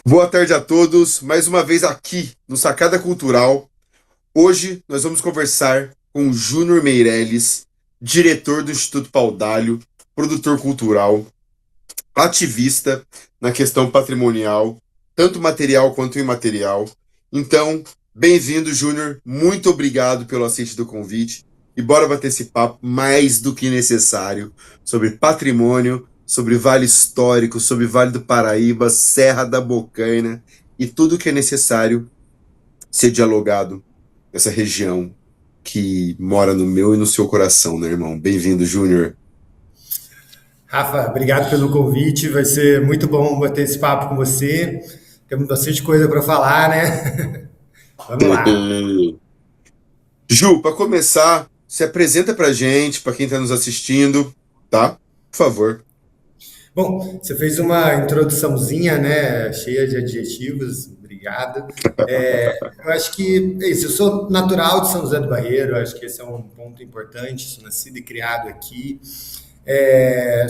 Boa tarde a todos, mais uma vez aqui no Sacada Cultural. Hoje nós vamos conversar com o Júnior Meirelles, diretor do Instituto Paudalho, produtor cultural, ativista na questão patrimonial, tanto material quanto imaterial. Então, bem-vindo, Júnior. Muito obrigado pelo aceite do convite e bora bater esse papo mais do que necessário sobre patrimônio, sobre Vale Histórico, sobre Vale do Paraíba, Serra da Bocaina e tudo que é necessário ser dialogado nessa região que mora no meu e no seu coração, né, irmão? Bem-vindo, Júnior. Rafa, obrigado pelo convite. Vai ser muito bom bater esse papo com você. Temos bastante coisa para falar, né? Vamos lá. Ju, para começar, se apresenta pra gente, para quem está nos assistindo, tá? Por favor. Bom, você fez uma introduçãozinha, né? Cheia de adjetivos. Obrigado. Eu acho que é isso. Eu sou natural de São José do Barreiro. Acho que esse é um ponto importante. Sou nascido e criado aqui.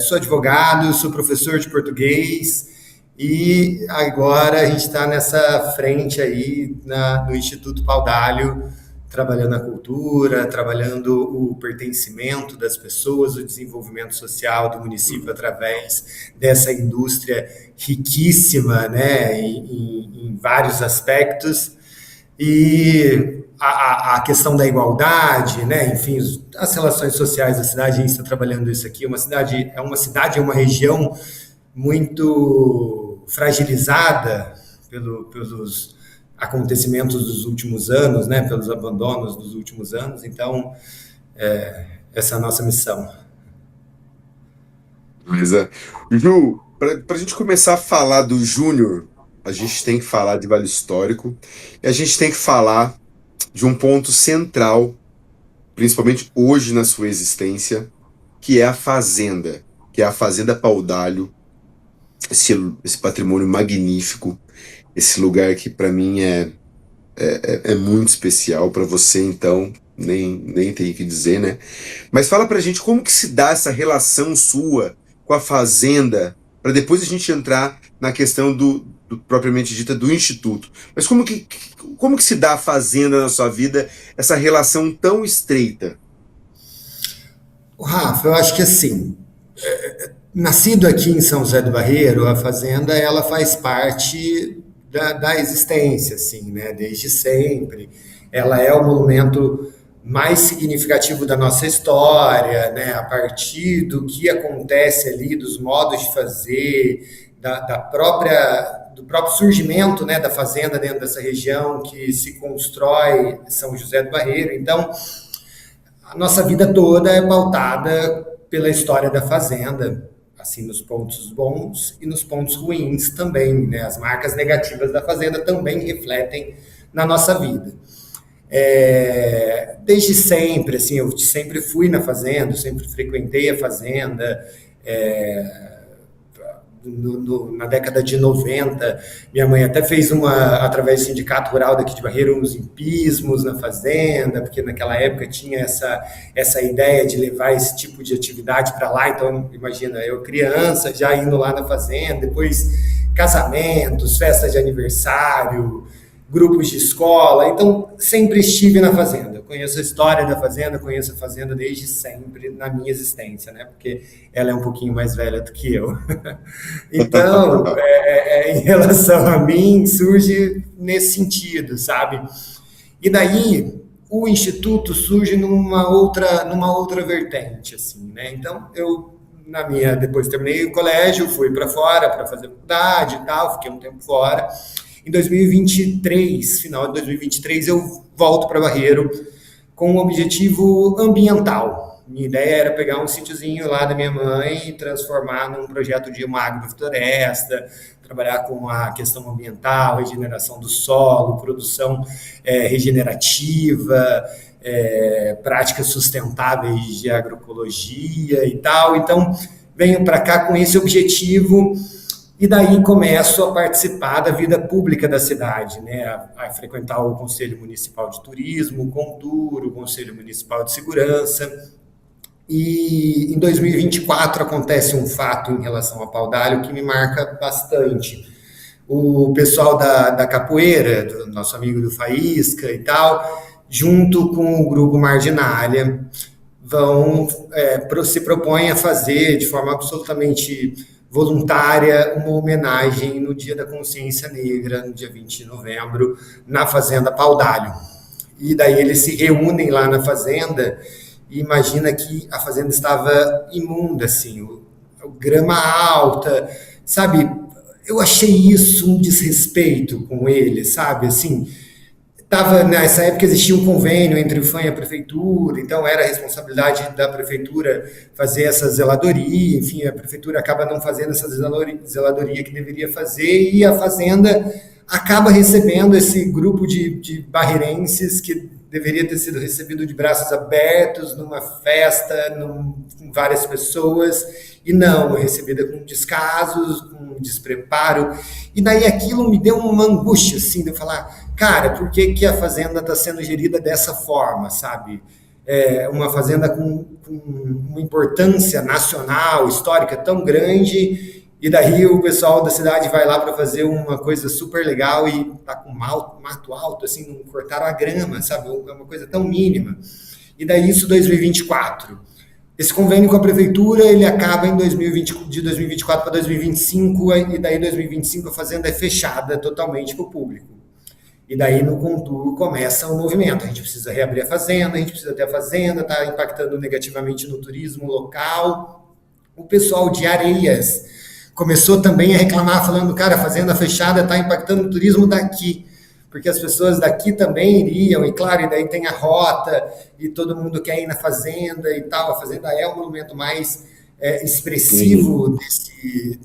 Sou advogado, sou professor de português e agora a gente está nessa frente aí no Instituto Paudalho, trabalhando a cultura, trabalhando o pertencimento das pessoas, o desenvolvimento social do município através dessa indústria riquíssima, né, em vários aspectos. E a questão da igualdade, né? Enfim, as relações sociais da cidade, a gente está trabalhando isso aqui. É uma região muito fragilizada pelos acontecimentos dos últimos anos, né? Pelos abandonos dos últimos anos. Então, essa é a nossa missão. Beleza. Ju, para a gente começar a falar do Júnior, a gente tem que falar de Vale Histórico e a gente tem que falar de um ponto central, principalmente hoje na sua existência, que é a Fazenda, que é a Fazenda Paudalho, esse, esse patrimônio magnífico, esse lugar que para mim é muito especial, para você então nem tem o que dizer, né? Mas fala pra gente como que se dá essa relação sua com a Fazenda, para depois a gente entrar na questão do propriamente dita do Instituto. Mas como que se dá a Fazenda na sua vida, essa relação tão estreita? Rafa, eu acho que assim, nascido aqui em São José do Barreiro, a fazenda ela faz parte da existência, assim, né? Desde sempre. Ela é o monumento mais significativo da nossa história, né? A partir do que acontece ali, dos modos de fazer, do próprio surgimento, né, da fazenda dentro dessa região que se constrói São José do Barreiro. Então, a nossa vida toda é pautada pela história da fazenda, assim, nos pontos bons e nos pontos ruins também, né? As marcas negativas da fazenda também refletem na nossa vida. Desde sempre, assim, eu sempre fui na fazenda, sempre frequentei a fazenda. É, Na década de 90, minha mãe até fez através do Sindicato Rural daqui de Barreiro, uns hippismos na fazenda, porque naquela época tinha essa ideia de levar esse tipo de atividade para lá. Então, imagina, eu criança já indo lá na fazenda, depois casamentos, festas de aniversário, grupos de escola. Então, sempre estive na fazenda. Eu conheço a história da fazenda, conheço a fazenda desde sempre na minha existência, né? Porque ela é um pouquinho mais velha do que eu. Então, em relação a mim, surge nesse sentido, sabe? E daí o instituto surge numa outra vertente, assim, né? Então, depois terminei o colégio, fui para fora para fazer faculdade e tal, fiquei um tempo fora. Em 2023, final de 2023, eu volto para Barreiro com um objetivo ambiental. Minha ideia era pegar um sítiozinho lá da minha mãe e transformar num projeto de uma agrofloresta, trabalhar com a questão ambiental, regeneração do solo, produção regenerativa, práticas sustentáveis de agroecologia e tal. Então, venho para cá com esse objetivo e daí começo a participar da vida pública da cidade, né? A frequentar o Conselho Municipal de Turismo, o CONTUR, o Conselho Municipal de Segurança. E em 2024 acontece um fato em relação a Paudalho que me marca bastante. o pessoal da capoeira, do nosso amigo do Faísca e tal, junto com o grupo Marginália, vão se propõem a fazer de forma absolutamente voluntária uma homenagem no Dia da Consciência Negra, no dia 20 de novembro, na Fazenda Paudalho. E daí eles se reúnem lá na fazenda e imagina que a fazenda estava imunda, assim, grama alta, sabe? Eu achei isso um desrespeito com ele, sabe? Assim, nessa época existia um convênio entre o FAM e a prefeitura, então era a responsabilidade da prefeitura fazer essa zeladoria, enfim, a prefeitura acaba não fazendo essa zeladoria que deveria fazer e a fazenda acaba recebendo esse grupo de barreirenses que deveria ter sido recebido de braços abertos numa festa, com várias pessoas, e não, é recebida com descasos, com despreparo, e daí aquilo me deu uma angústia, assim, de eu falar, cara, por que que a fazenda está sendo gerida dessa forma, sabe? Uma fazenda com uma importância nacional, histórica tão grande, e daí o pessoal da cidade vai lá para fazer uma coisa super legal e tá com mato alto, assim, não cortaram a grama, sabe? É uma coisa tão mínima. E daí isso 2024. Esse convênio com a prefeitura, ele acaba em 2020, de 2024 para 2025, e daí 2025 a fazenda é fechada totalmente para o público. E daí no contorno começa o movimento. A gente precisa reabrir a fazenda, a gente precisa ter a fazenda, está impactando negativamente no turismo local. O pessoal de Areias começou também a reclamar, falando, cara, a fazenda fechada está impactando o turismo daqui, porque as pessoas daqui também iriam, e claro, e daí tem a rota, e todo mundo quer ir na fazenda e tal, a fazenda é o monumento mais expressivo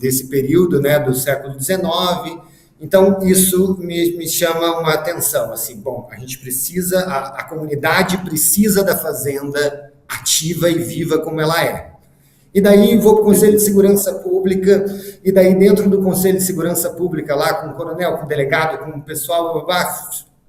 desse período, né, do século XIX, então isso me chama uma atenção, assim, bom, a gente precisa, a comunidade precisa da fazenda ativa e viva como ela é. E daí vou para o Conselho de Segurança Pública, e daí dentro do Conselho de Segurança Pública, lá com o coronel, com o delegado, com o pessoal,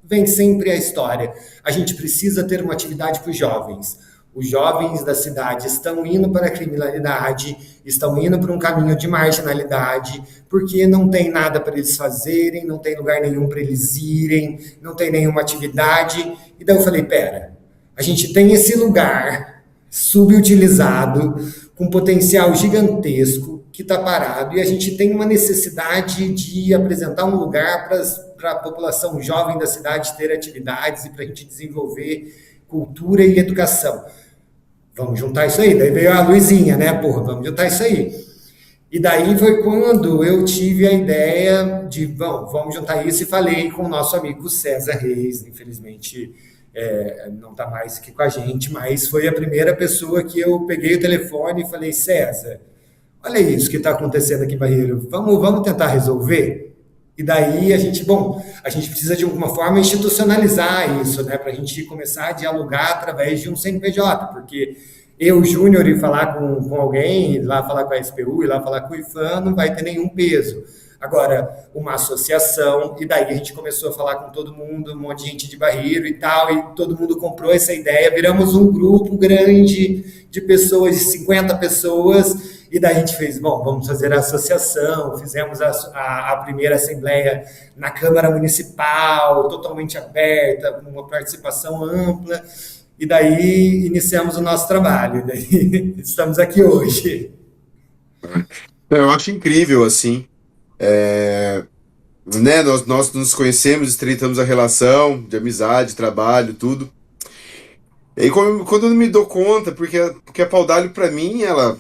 vem sempre a história. A gente precisa ter uma atividade para os jovens. Os jovens da cidade estão indo para a criminalidade, estão indo para um caminho de marginalidade, porque não tem nada para eles fazerem, não tem lugar nenhum para eles irem, não tem nenhuma atividade. E daí eu falei, pera, a gente tem esse lugar subutilizado, com potencial gigantesco, que está parado, e a gente tem uma necessidade de apresentar um lugar para a população jovem da cidade ter atividades e para a gente desenvolver cultura e educação. Vamos juntar isso aí. Daí veio a Luizinha, né? Porra, vamos juntar isso aí. E daí foi quando eu tive a ideia de, bom, vamos juntar isso, e falei com o nosso amigo César Reis, infelizmente não está mais aqui com a gente, mas foi a primeira pessoa que eu peguei o telefone e falei, César, olha isso que está acontecendo aqui em Barreiro, vamos tentar resolver? E daí a gente precisa de alguma forma institucionalizar isso, né, para a gente começar a dialogar através de um CNPJ, porque eu, Júnior, ir falar com alguém, ir lá falar com a SPU, ir lá falar com o IFAM, não vai ter nenhum peso. Agora, uma associação, e daí a gente começou a falar com todo mundo, um monte de gente de Barreiro e tal, e todo mundo comprou essa ideia, viramos um grupo grande de pessoas, de 50 pessoas, e daí a gente fez, bom, vamos fazer a associação, fizemos a primeira assembleia na Câmara Municipal, totalmente aberta, com uma participação ampla, e daí iniciamos o nosso trabalho, daí estamos aqui hoje. Eu acho incrível, assim, né, nós nos conhecemos, estreitamos a relação de amizade, trabalho, tudo. E aí quando eu me dou conta, porque a Paudalho, para mim, ela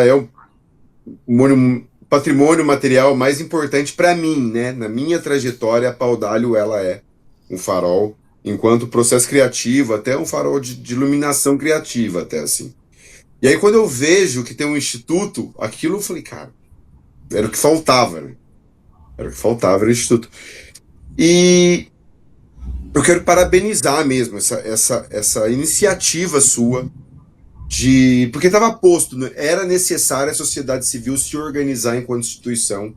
é o patrimônio material mais importante para mim, né? Na minha trajetória, a Paudalho, ela é um farol, enquanto processo criativo, até um farol de iluminação criativa, até assim. E aí quando eu vejo que tem um instituto, aquilo eu falei, cara, era o que faltava, né? Era o que faltava, era o instituto. E eu quero parabenizar mesmo essa iniciativa sua, porque estava posto, né? Era necessário a sociedade civil se organizar enquanto instituição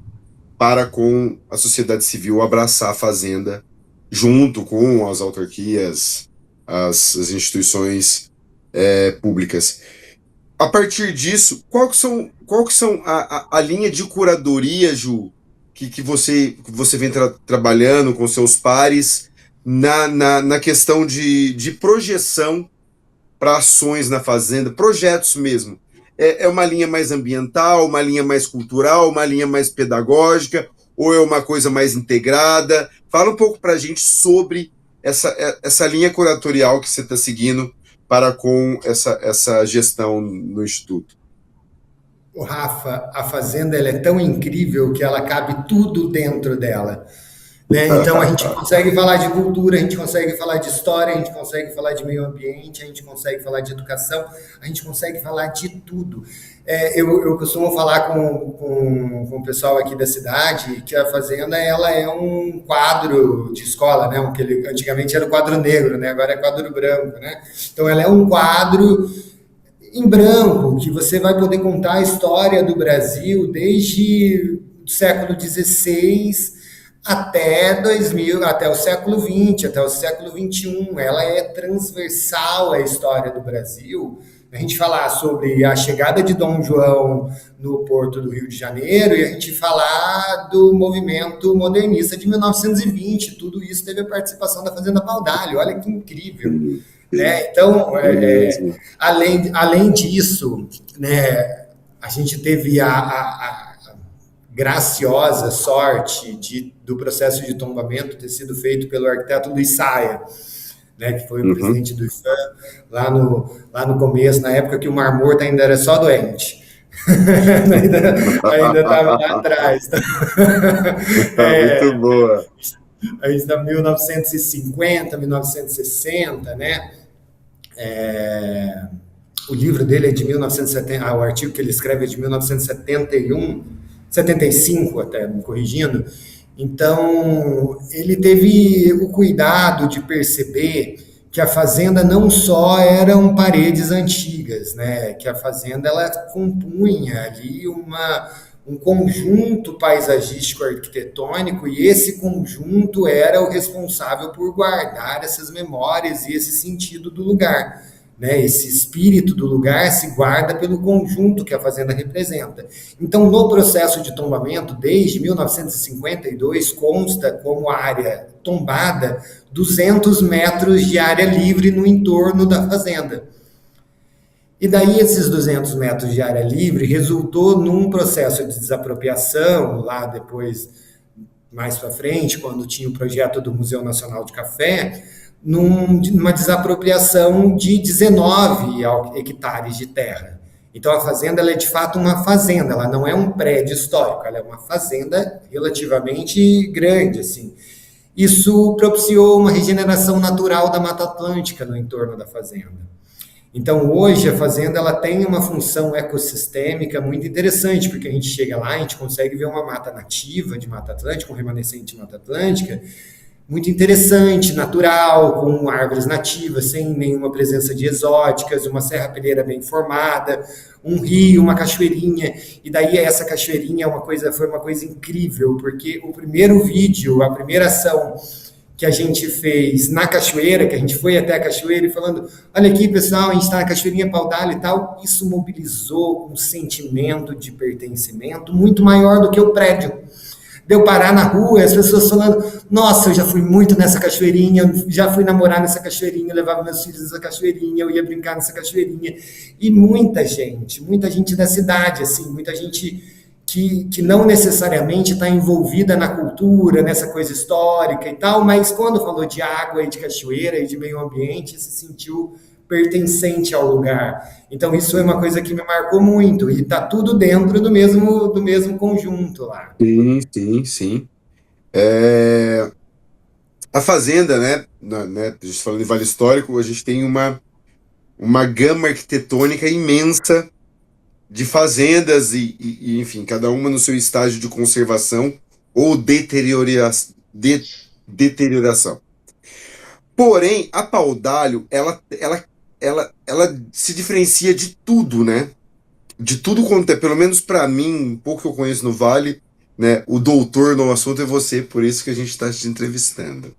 para, com a sociedade civil, abraçar a fazenda junto com as autarquias, as instituições públicas. A partir disso, qual que são a linha de curadoria, Ju, que você vem trabalhando com seus pares na questão de projeção para ações na fazenda, projetos mesmo? É uma linha mais ambiental, uma linha mais cultural, uma linha mais pedagógica, ou é uma coisa mais integrada? Fala um pouco para a gente sobre essa linha curatorial que você está seguindo para com essa gestão no Instituto. O Rafa, a fazenda ela é tão incrível que ela cabe tudo dentro dela. Né? Então a gente consegue falar de cultura, a gente consegue falar de história, a gente consegue falar de meio ambiente, a gente consegue falar de educação, a gente consegue falar de tudo. Eu costumo falar com o pessoal aqui da cidade que a fazenda ela é um quadro de escola, né? Antigamente era o quadro negro, né? Agora é quadro branco, né? Então ela é um quadro em branco que você vai poder contar a história do Brasil desde o século XVI até 2000, até o século XX, até o século XXI. Ela é transversal à história do Brasil. A gente falar sobre a chegada de Dom João no Porto do Rio de Janeiro e a gente falar do movimento modernista de 1920. Tudo isso teve a participação da Fazenda Paudalho. Olha que incrível. Né? Então, além disso, né, a gente teve a graciosa sorte do processo de tombamento ter sido feito pelo arquiteto Luiz Saia, né, que foi o presidente do IFAM lá no começo, na época que o Mar Morto ainda era só doente. ainda estava lá atrás. Muito boa. Aí está 1950, 1960, né? O livro dele é de 1970, o artigo que ele escreve é de 1971, 75 até, me corrigindo. Então, ele teve o cuidado de perceber que a fazenda não só eram paredes antigas, né? Que a fazenda ela compunha ali um conjunto paisagístico arquitetônico e esse conjunto era o responsável por guardar essas memórias e esse sentido do lugar. Né? Esse espírito do lugar se guarda pelo conjunto que a fazenda representa. Então, no processo de tombamento, desde 1952, consta como área tombada 200 metros de área livre no entorno da fazenda. E daí esses 200 metros de área livre resultou num processo de desapropriação, lá depois, mais para frente, quando tinha o projeto do Museu Nacional de Café, numa desapropriação de 19 hectares de terra. Então a fazenda ela é de fato uma fazenda, ela não é um prédio histórico, ela é uma fazenda relativamente grande, assim. Isso propiciou uma regeneração natural da Mata Atlântica no entorno da fazenda. Então, hoje, a fazenda ela tem uma função ecossistêmica muito interessante, porque a gente chega lá, a gente consegue ver uma mata nativa de Mata Atlântica, um remanescente de Mata Atlântica, muito interessante, natural, com árvores nativas, sem nenhuma presença de exóticas, uma serrapilheira bem formada, um rio, uma cachoeirinha, e daí essa cachoeirinha foi uma coisa incrível, porque o primeiro vídeo, a primeira ação que a gente fez na cachoeira, que a gente foi até a cachoeira e falando, olha aqui pessoal, a gente está na cachoeirinha Paudalho e tal, isso mobilizou um sentimento de pertencimento muito maior do que o prédio. Deu parar na rua e as pessoas falando, nossa, eu já fui muito nessa cachoeirinha, já fui namorar nessa cachoeirinha, eu levava meus filhos nessa cachoeirinha, eu ia brincar nessa cachoeirinha. E muita gente da cidade, assim, muita gente que não necessariamente está envolvida na cultura, nessa coisa histórica e tal, mas quando falou de água e de cachoeira e de meio ambiente, se sentiu pertencente ao lugar. Então isso é uma coisa que me marcou muito e está tudo dentro do mesmo conjunto lá. Sim. A fazenda, né? A gente falando em Vale Histórico, a gente tem uma gama arquitetônica imensa de fazendas e, enfim, cada uma no seu estágio de conservação ou deterioração. Porém, a Paudalho, ela se diferencia de tudo, né? De tudo quanto é, pelo menos para mim, um pouco que eu conheço no Vale, né? O doutor no assunto é você, por isso que a gente está te entrevistando.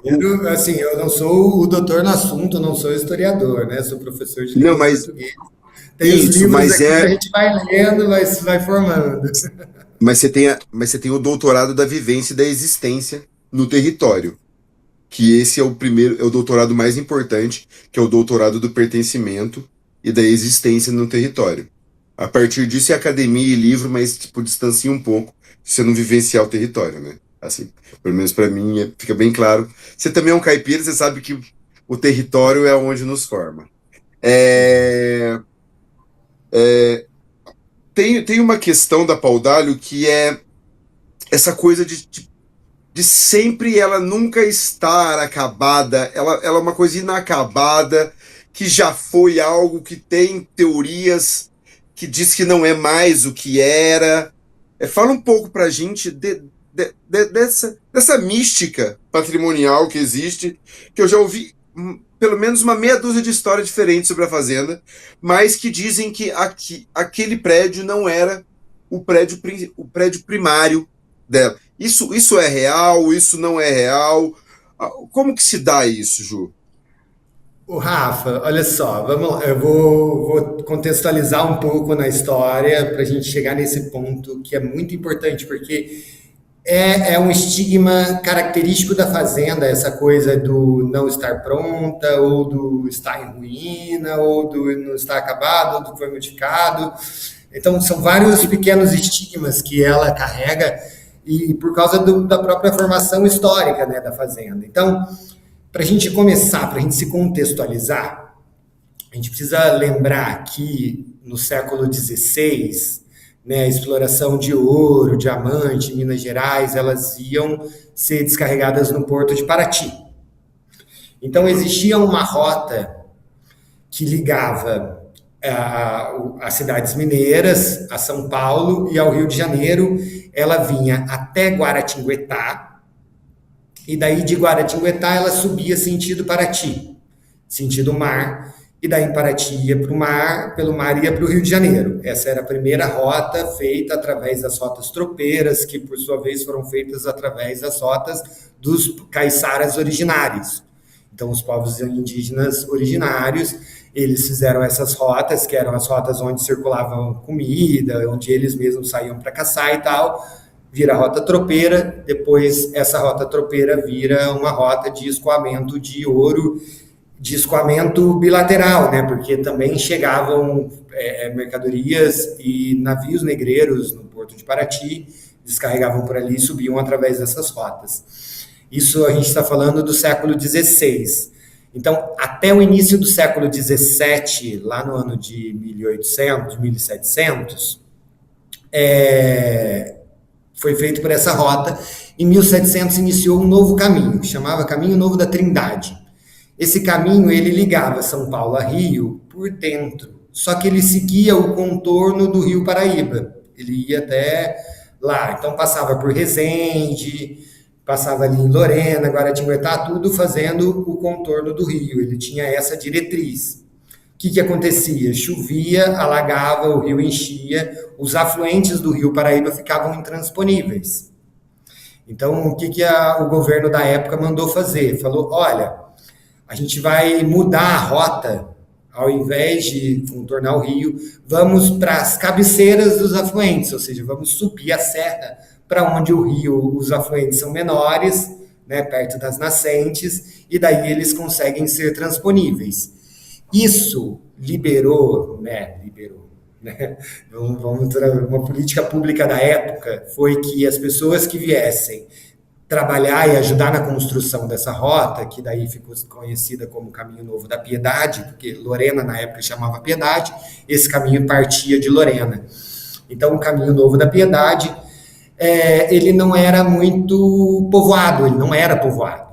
Eu não sou o doutor no assunto, não sou historiador, né? Sou professor de língua portuguesa. Tem os livros aqui que a gente vai lendo, vai formando. Mas você tem o doutorado da vivência e da existência no território, que esse é o primeiro, é o doutorado mais importante, que é o doutorado do pertencimento e da existência no território. A partir disso é academia e livro, mas tipo distancia um pouco se você não vivenciar o território, né? Assim, pelo menos para mim fica bem claro. Você também é um caipira, você sabe que o território é onde nos forma. É, tem uma questão da Paudalho que é essa coisa de sempre ela nunca estar acabada, ela é uma coisa inacabada, que já foi algo que tem teorias que diz que não é mais o que era. Fala um pouco pra gente dessa mística patrimonial que existe, que eu já ouvi pelo menos uma meia dúzia de histórias diferentes sobre a fazenda, mas que dizem que aquele prédio não era o prédio primário dela. Isso é real? Isso não é real? Como que se dá isso, Ju? O Rafa, olha só, vamos lá, eu vou contextualizar um pouco na história para a gente chegar nesse ponto que é muito importante, porque é um estigma característico da fazenda, essa coisa do não estar pronta, ou do estar em ruína, ou do não estar acabado, ou do que foi modificado. Então, são vários pequenos estigmas que ela carrega e por causa da própria formação histórica, né, da fazenda. Então, para a gente começar, para a gente se contextualizar, a gente precisa lembrar que no século XVI, né, a exploração de ouro, diamante, Minas Gerais, elas iam ser descarregadas no porto de Paraty. Então existia uma rota que ligava as cidades mineiras, a São Paulo e ao Rio de Janeiro. Ela vinha até Guaratinguetá, e daí de Guaratinguetá ela subia sentido Paraty, sentido mar, e daí em Paraty ia para o mar, pelo mar ia para o Rio de Janeiro. Essa era a primeira rota feita através das rotas tropeiras, que por sua vez foram feitas através das rotas dos caiçaras originários. Então os povos indígenas originários, eles fizeram essas rotas, que eram as rotas onde circulavam comida, onde eles mesmos saíam para caçar e tal, vira rota tropeira. Depois essa rota tropeira vira uma rota de escoamento de ouro, de escoamento bilateral, né? Porque também chegavam mercadorias e navios negreiros no porto de Paraty, descarregavam por ali e subiam através dessas rotas. Isso a gente está falando do século XVI. Então, até o início do século XVII, lá no ano de 1800, 1700, foi feito por essa rota. Em 1700 iniciou um novo caminho, chamava Caminho Novo da Trindade. Esse caminho ele ligava São Paulo a Rio por dentro, só que ele seguia o contorno do Rio Paraíba. Ele ia até lá, então passava por Resende, passava ali em Lorena, Guaratinguetá, tudo fazendo o contorno do rio. Ele tinha essa diretriz. O que acontecia? Chovia, alagava, o rio enchia, os afluentes do Rio Paraíba ficavam intransponíveis. Então, o que o governo da época mandou fazer? Falou, olha, a gente vai mudar a rota, ao invés de contornar o rio, vamos para as cabeceiras dos afluentes, ou seja, vamos subir a serra para onde o rio, os afluentes são menores, né, perto das nascentes, e daí eles conseguem ser transponíveis. Isso liberou, né, uma política pública da época foi que as pessoas que viessem trabalhar e ajudar na construção dessa rota, que daí ficou conhecida como Caminho Novo da Piedade, porque Lorena na época chamava Piedade, esse caminho partia de Lorena. Então o Caminho Novo da Piedade, ele não era muito povoado, ele não era povoado.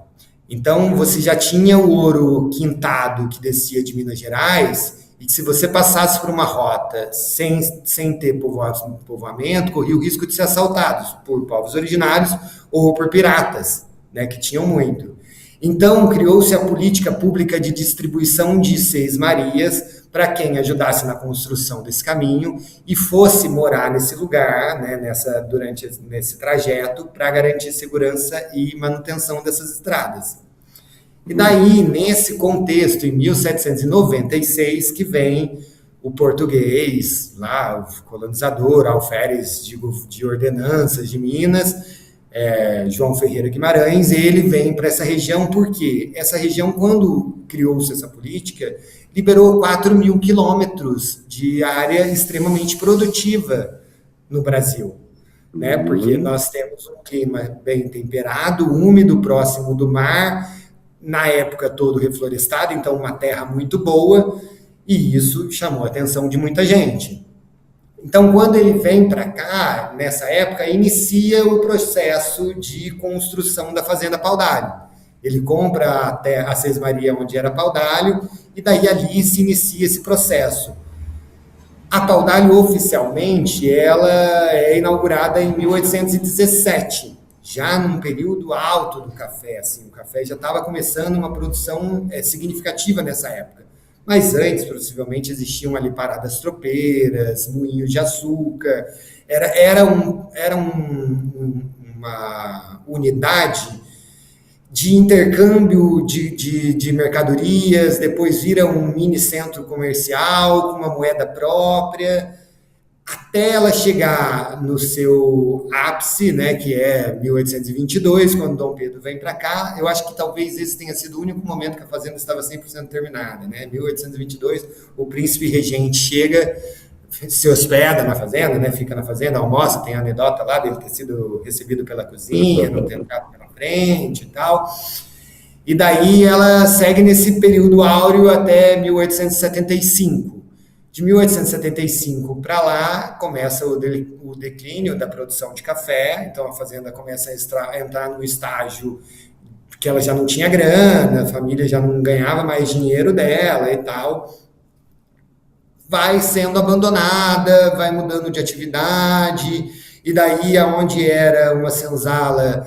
Então você já tinha o ouro quintado que descia de Minas Gerais, e que se você passasse por uma rota sem ter povoamento, corria o risco de ser assaltado por povos originários ou por piratas, né, que tinham muito. Então, criou-se a política pública de distribuição de seis-marias para quem ajudasse na construção desse caminho e fosse morar nesse lugar, né, durante nesse trajeto, para garantir segurança e manutenção dessas estradas. E daí, nesse contexto, em 1796, que vem o português, lá, o colonizador, alferes de ordenanças de Minas, João Ferreira Guimarães, ele vem para essa região porque essa região, quando criou-se essa política, liberou 4.000 quilômetros de área extremamente produtiva no Brasil, né? Porque nós temos um clima bem temperado, úmido, próximo do mar, na época todo reflorestado, então uma terra muito boa, e isso chamou a atenção de muita gente. Então, quando ele vem para cá, nessa época, inicia o processo de construção da Fazenda Paudalho. Ele compra a Sesmaria onde era Paudalho, e daí ali se inicia esse processo. A Paudalho, oficialmente, ela é inaugurada em 1817, já num período alto do café. Assim, o café já estava começando uma produção significativa nessa época. Mas antes, possivelmente, existiam ali paradas tropeiras, moinhos de açúcar. Uma unidade de intercâmbio de mercadorias, depois vira um mini centro comercial com uma moeda própria, até ela chegar no seu ápice, né, que é 1822, quando Dom Pedro vem para cá. Eu acho que talvez esse tenha sido o único momento que a fazenda estava 100% terminada, né? 1822, o príncipe regente chega, se hospeda na fazenda, né? Fica na fazenda, almoça, tem a anedota lá dele ter sido recebido pela cozinha, não ter entrado pela frente e tal. E daí ela segue nesse período áureo até 1875. De 1875 para lá, começa o declínio da produção de café, então a fazenda começa a entrar no estágio que ela já não tinha grana, a família já não ganhava mais dinheiro dela e tal. Vai sendo abandonada, vai mudando de atividade, e daí aonde era uma senzala,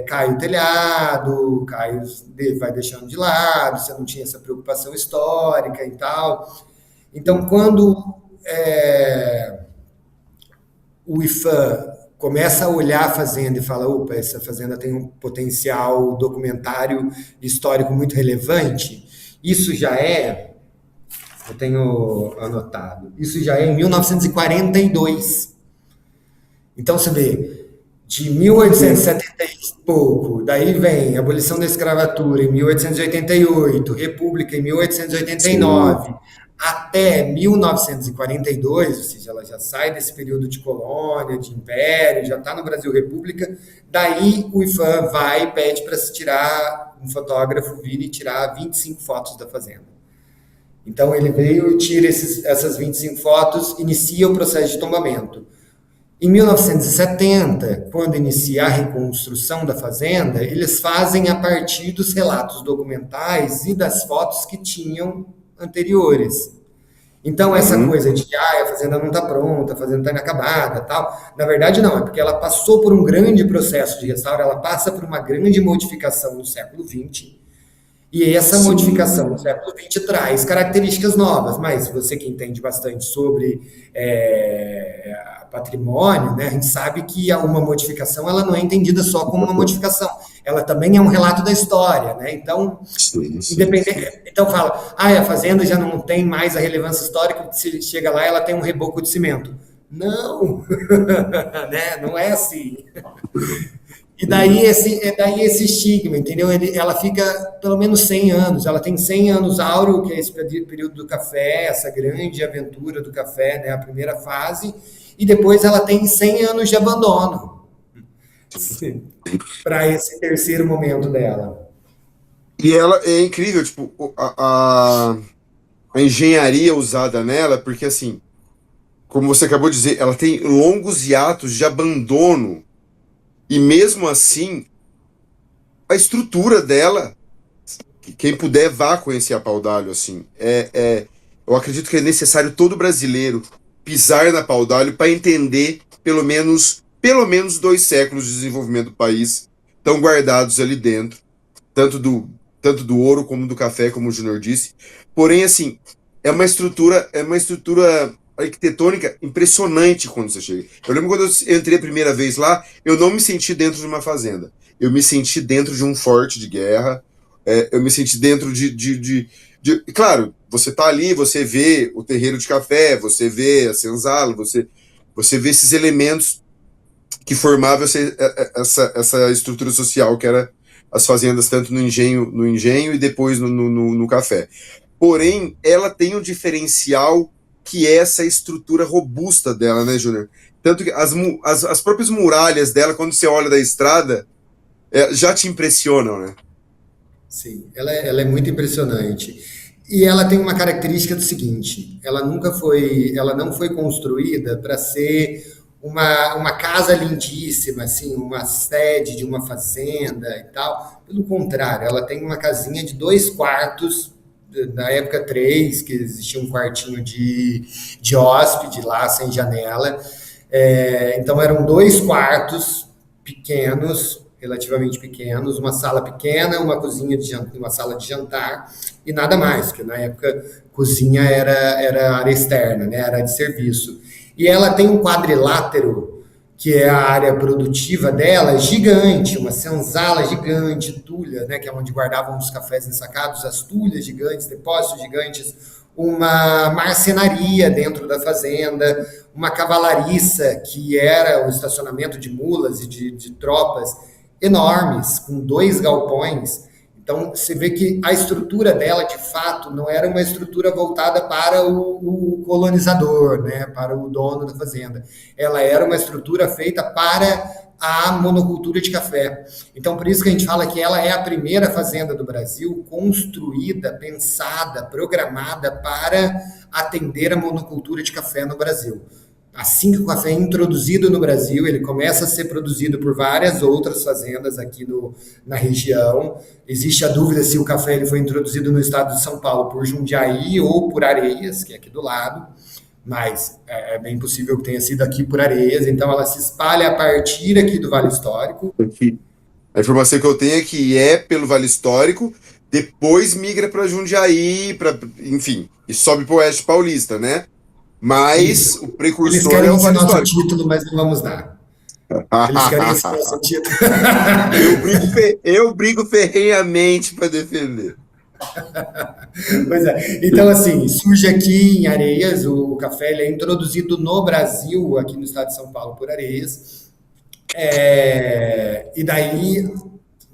cai o telhado, vai deixando de lado, você não tinha essa preocupação histórica e tal. Então, quando o IFAM começa a olhar a fazenda e fala, opa, essa fazenda tem um potencial documentário histórico muito relevante, isso já eu tenho anotado, isso já é em 1942. Então, você vê, de 1870 e pouco, daí vem a abolição da escravatura em 1888, República em 1889, sim, até 1942, ou seja, ela já sai desse período de colônia, de império, já está no Brasil República, daí o IFAM vai e pede para se tirar, um fotógrafo vir e tirar 25 fotos da fazenda. Então ele veio e tira essas 25 fotos, inicia o processo de tombamento. Em 1970, quando inicia a reconstrução da fazenda, eles fazem a partir dos relatos documentais e das fotos que tinham anteriores. Então, essa coisa de que a fazenda não está pronta, a fazenda está inacabada, tal, na verdade não, é porque ela passou por um grande processo de restauro, ela passa por uma grande modificação no século XX, e essa modificação no século XX traz características novas, mas você que entende bastante sobre patrimônio, né, a gente sabe que uma modificação ela não é entendida só como uma modificação, ela também é um relato da história, né? Então, independente, então fala, a fazenda já não tem mais a relevância histórica, se chega lá ela tem um reboco de cimento. Não, né? Não é assim. E daí esse estigma, entendeu? Ela fica pelo menos 100 anos, ela tem 100 anos áureo, que é esse período do café, essa grande aventura do café, né? A primeira fase, e depois ela tem 100 anos de abandono para esse terceiro momento dela. E ela é incrível, tipo, a engenharia usada nela, porque assim, como você acabou de dizer, ela tem longos hiatos de abandono, e mesmo assim, a estrutura dela, quem puder vá conhecer a Paudalho, assim, eu acredito que é necessário todo brasileiro pisar na Paudalho para entender pelo menos 2 séculos de desenvolvimento do país estão guardados ali dentro, tanto do ouro como do café, como o Júnior disse. Porém, assim, é uma estrutura arquitetônica impressionante quando você chega. Eu lembro quando eu entrei a primeira vez lá, eu não me senti dentro de uma fazenda. Eu me senti dentro de um forte de guerra, eu me senti dentro de... Claro, você tá ali, você vê o terreiro de café, você vê a senzala, você vê esses elementos que formavam essa estrutura social que era as fazendas, tanto no engenho e depois no café. Porém, ela tem um diferencial que é essa estrutura robusta dela, né, Júnior? Tanto que as próprias muralhas dela, quando você olha da estrada, já te impressionam, né? Sim, ela é muito impressionante. E ela tem uma característica do seguinte: ela não foi construída para ser uma casa lindíssima, assim, uma sede de uma fazenda e tal. Pelo contrário, ela tem uma casinha de 2 quartos, na época três, que existia um quartinho de hóspede lá, sem janela. Então eram 2 quartos pequenos, relativamente pequenos, uma sala pequena, uma cozinha uma sala de jantar e nada mais, porque na época cozinha era área externa, né, era de serviço. E ela tem um quadrilátero, que é a área produtiva dela, gigante, uma senzala gigante, tulha, né, que é onde guardavam os cafés ensacados, as tulhas gigantes, depósitos gigantes, uma marcenaria dentro da fazenda, uma cavalariça, que era o estacionamento de mulas e de tropas enormes, com 2 galpões. Então, você vê que a estrutura dela, de fato, não era uma estrutura voltada para o colonizador, né, para o dono da fazenda. Ela era uma estrutura feita para a monocultura de café. Então, por isso que a gente fala que ela é a primeira fazenda do Brasil construída, pensada, programada para atender a monocultura de café no Brasil. Assim que o café é introduzido no Brasil, ele começa a ser produzido por várias outras fazendas aqui na região. Existe a dúvida se o café ele foi introduzido no estado de São Paulo por Jundiaí ou por Areias, que é aqui do lado, mas é bem possível que tenha sido aqui por Areias. Então ela se espalha a partir aqui do Vale Histórico. A informação que eu tenho é que é pelo Vale Histórico, depois migra para Jundiaí, enfim, e sobe para o Oeste Paulista, né? Mas Isso. o Eles precursor é querem o esse Vale nosso Histórico. título, mas não vamos dar. Eles querem esse nosso título. Eu brigo ferrenhamente para defender. Pois é. Então, assim, surge aqui em Areias, o café ele é introduzido no Brasil, aqui no estado de São Paulo, por Areias. E daí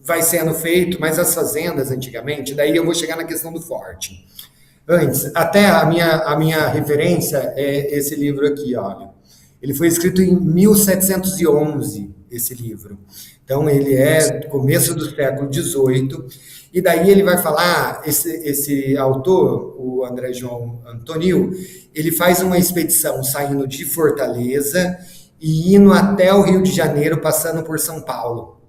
vai sendo feito, mas as fazendas antigamente, daí eu vou chegar na questão do forte. Antes, até a minha referência é esse livro aqui, olha. Ele foi escrito em 1711, esse livro. Então, ele é do começo do século XVIII. E daí ele vai falar, esse autor, o André João Antonil, ele faz uma expedição saindo de Fortaleza e indo até o Rio de Janeiro, passando por São Paulo,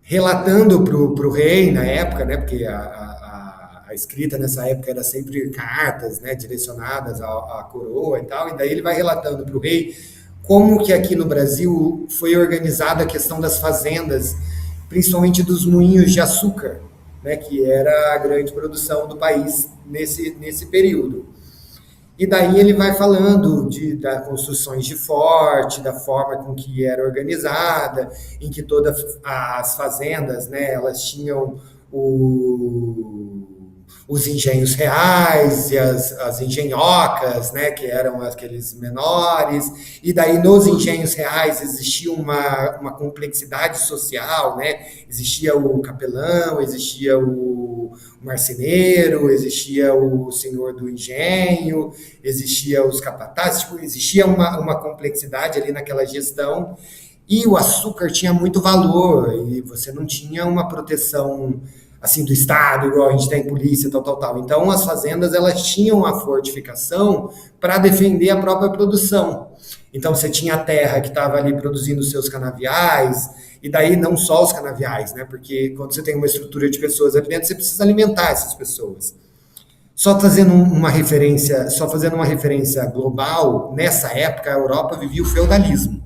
relatando para o rei na época, né, porque a escrita nessa época era sempre cartas, né, direcionadas à coroa e tal, e daí ele vai relatando para o rei como que aqui no Brasil foi organizada a questão das fazendas, principalmente dos moinhos de açúcar, né, que era a grande produção do país nesse período. E daí ele vai falando das construções de forte, da forma com que era organizada, em que todas as fazendas, né, elas tinham os engenhos reais e as engenhocas, né, que eram aqueles menores, e daí nos engenhos reais existia uma complexidade social, né, existia o capelão, existia o marceneiro, existia o senhor do engenho, existia os capatazes, tipo, existia uma complexidade ali naquela gestão, e o açúcar tinha muito valor, e você não tinha uma proteção assim do Estado, igual a gente tem polícia, tal, tal, tal. Então, as fazendas, elas tinham a fortificação para defender a própria produção. Então, você tinha a terra que estava ali produzindo os seus canaviais, e daí não só os canaviais, né? Porque quando você tem uma estrutura de pessoas ali dentro, você precisa alimentar essas pessoas. Só fazendo uma referência global, nessa época, a Europa vivia o feudalismo.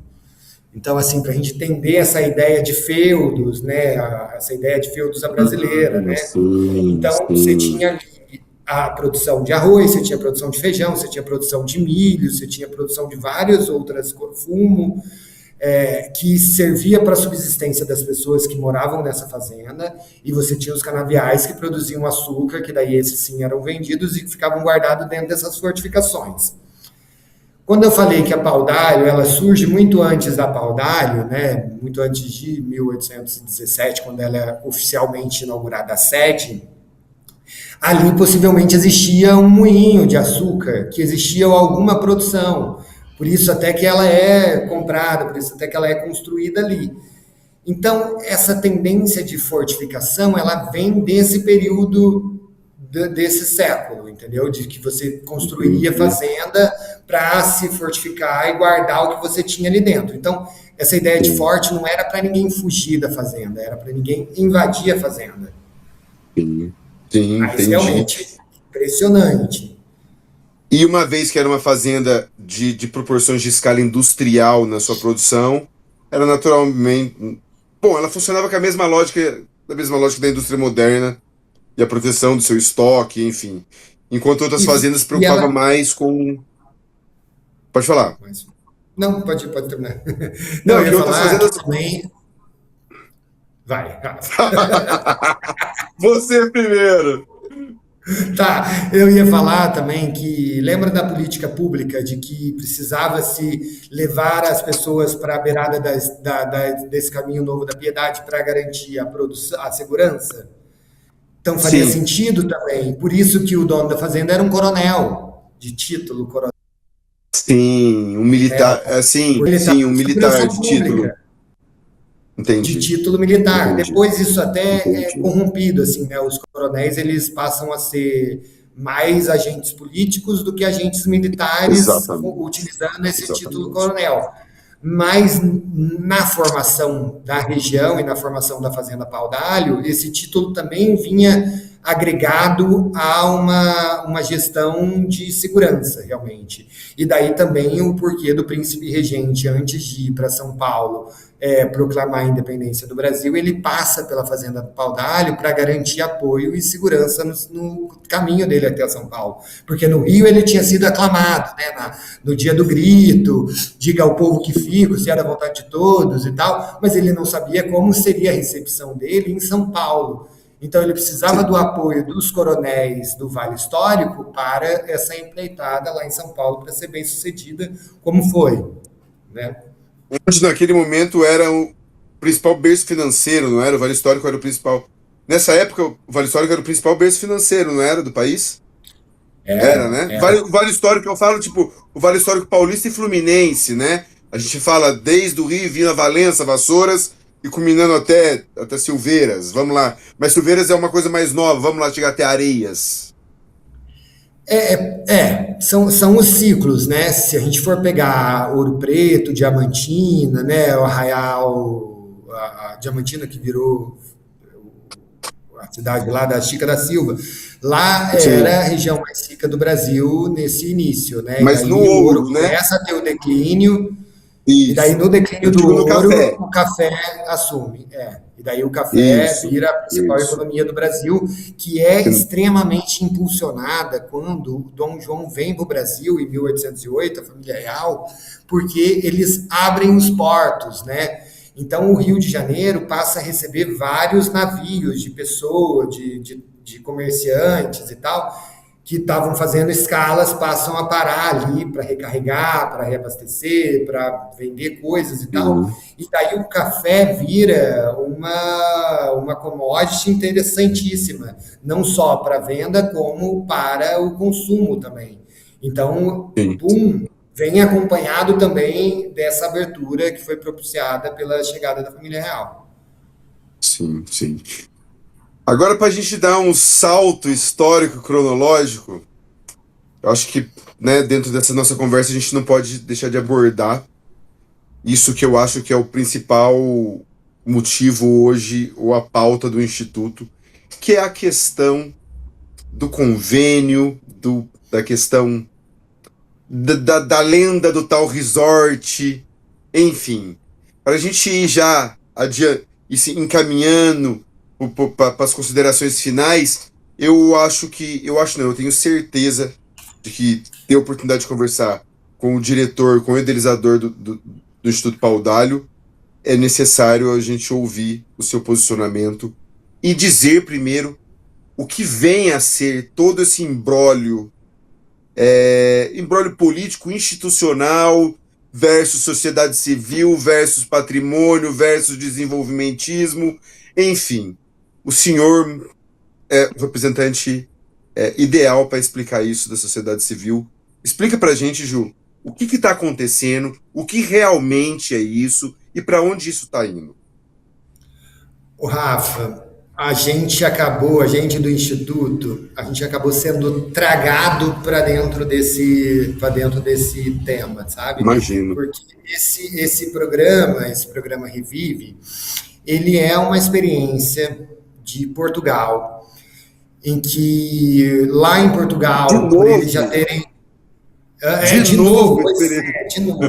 Então, assim, para a gente entender essa ideia de feudos, né, essa ideia de feudos à brasileira, né? Sim, Então, você sim. tinha ali a produção de arroz, você tinha produção de feijão, você tinha produção de milho, você tinha produção de várias outras, fumo, que servia para a subsistência das pessoas que moravam nessa fazenda, e você tinha os canaviais que produziam açúcar, que daí esses sim eram vendidos e que ficavam guardados dentro dessas fortificações. Quando eu falei que a pau-d'alho, ela surge muito antes da pau-d'alho, né, muito antes de 1817, quando ela é oficialmente inaugurada a sede, ali possivelmente existia um moinho de açúcar, que existia alguma produção. Por isso até que ela é comprada, por isso até que ela é construída ali. Então, essa tendência de fortificação, ela vem desse período desse século, entendeu? De que você construiria fazenda para se fortificar e guardar o que você tinha ali dentro. Então, essa ideia de forte não era para ninguém fugir da fazenda, era para ninguém invadir a fazenda. Sim, sim, Mas entendi. realmente impressionante. E uma vez que era uma fazenda de proporções de escala industrial na sua produção, era naturalmente. Bom, ela funcionava com a mesma lógica, da indústria moderna e a proteção do seu estoque, enfim. Enquanto outras Isso. fazendas se E preocupavam ela. mais com. Pode falar. Não, pode terminar. Não, eu Não, ia que outras falar que fazendas. também. Vai. Você primeiro! Tá, eu ia falar também que lembra da política pública de que precisava se levar as pessoas para a beirada desse caminho novo da piedade para garantir a produção, a segurança? Então faria Sim, sentido também. Por isso que o dono da fazenda era um coronel de título, coronel, sim, um militar. porque Sim, ele estava sim, um com militar segurança de título. pública. De Entendi, título militar. entendi, Depois isso até é entendi. corrompido, assim, né? Os coronéis eles passam a ser mais agentes políticos do que agentes militares Exatamente, utilizando esse título exatamente. coronel. Mas na formação da região e na formação da Fazenda Pau d'Alho, esse título também vinha agregado a uma gestão de segurança, realmente. E daí também o porquê do príncipe regente, antes de ir para São Paulo, proclamar a independência do Brasil, ele passa pela Fazenda Pau d'Alho para garantir apoio e segurança no caminho dele até São Paulo. Porque no Rio ele tinha sido aclamado, né, no dia do grito, diga ao povo que fico, se era a vontade de todos e tal, mas ele não sabia como seria a recepção dele em São Paulo. Então ele precisava do Sim. apoio dos coronéis do Vale Histórico para essa empreitada lá em São Paulo para ser bem sucedida, como foi, né? Onde naquele momento era o principal berço financeiro, não era? O Vale Histórico era o principal. Nessa época, o Vale Histórico era o principal berço financeiro, não era? Do país? Era, Era, né? era. O Vale Histórico, eu falo, tipo, o Vale Histórico paulista e fluminense, né? A gente fala desde o Rio, vindo a Valença, Vassouras e culminando até Silveiras. Vamos lá. Mas Silveiras é uma coisa mais nova, vamos lá chegar até Areias. São os ciclos, né? Se a gente for pegar Ouro Preto, Diamantina, né? O Arraial, a Diamantina que virou a cidade lá da Chica da Silva, lá era Sim. a região mais rica do Brasil nesse início, né? E Mas no daí o ouro ouro, né? começa a ter o declínio, e daí Isso. no Eu declínio do digo no ouro, café. o café assume. E daí o café Isso, vira a principal isso. economia do Brasil, que é extremamente impulsionada quando Dom João vem para o Brasil em 1808, a família real, porque eles abrem os portos, né? Então o Rio de Janeiro passa a receber vários navios de pessoas, de comerciantes e tal, que estavam fazendo escalas, passam a parar ali para recarregar, para reabastecer, para vender coisas e tal. Sim, E daí o café vira uma commodity interessantíssima, não só para venda, como para o consumo também. Então, o sim, boom vem acompanhado também dessa abertura que foi propiciada pela chegada da família real. sim, sim. Agora, para a gente dar um salto histórico cronológico, eu acho que, né, dentro dessa nossa conversa, a gente não pode deixar de abordar isso que eu acho que é o principal motivo hoje, ou a pauta do Instituto, que é a questão do convênio, da questão da lenda do tal resort, enfim. Para a gente ir já adiante e se encaminhando para as considerações finais, eu acho não, eu tenho certeza de que ter a oportunidade de conversar com o diretor, com o idealizador do Instituto Paudalho, é necessário a gente ouvir o seu posicionamento e dizer primeiro o que vem a ser todo esse imbróglio, imbróglio político, institucional, versus sociedade civil, versus patrimônio, versus desenvolvimentismo, enfim. O senhor é o representante ideal para explicar isso da sociedade civil. Explica para a gente, Ju, o que está acontecendo, o que realmente é isso e para onde isso está indo. O Rafa, a gente do Instituto, a gente acabou sendo tragado para dentro desse tema, sabe? Imagino. Porque esse programa Revive, ele é uma experiência de Portugal, em que lá em De Portugal, por eles já novo, terem de de novo, novo, pois experiência. de novo.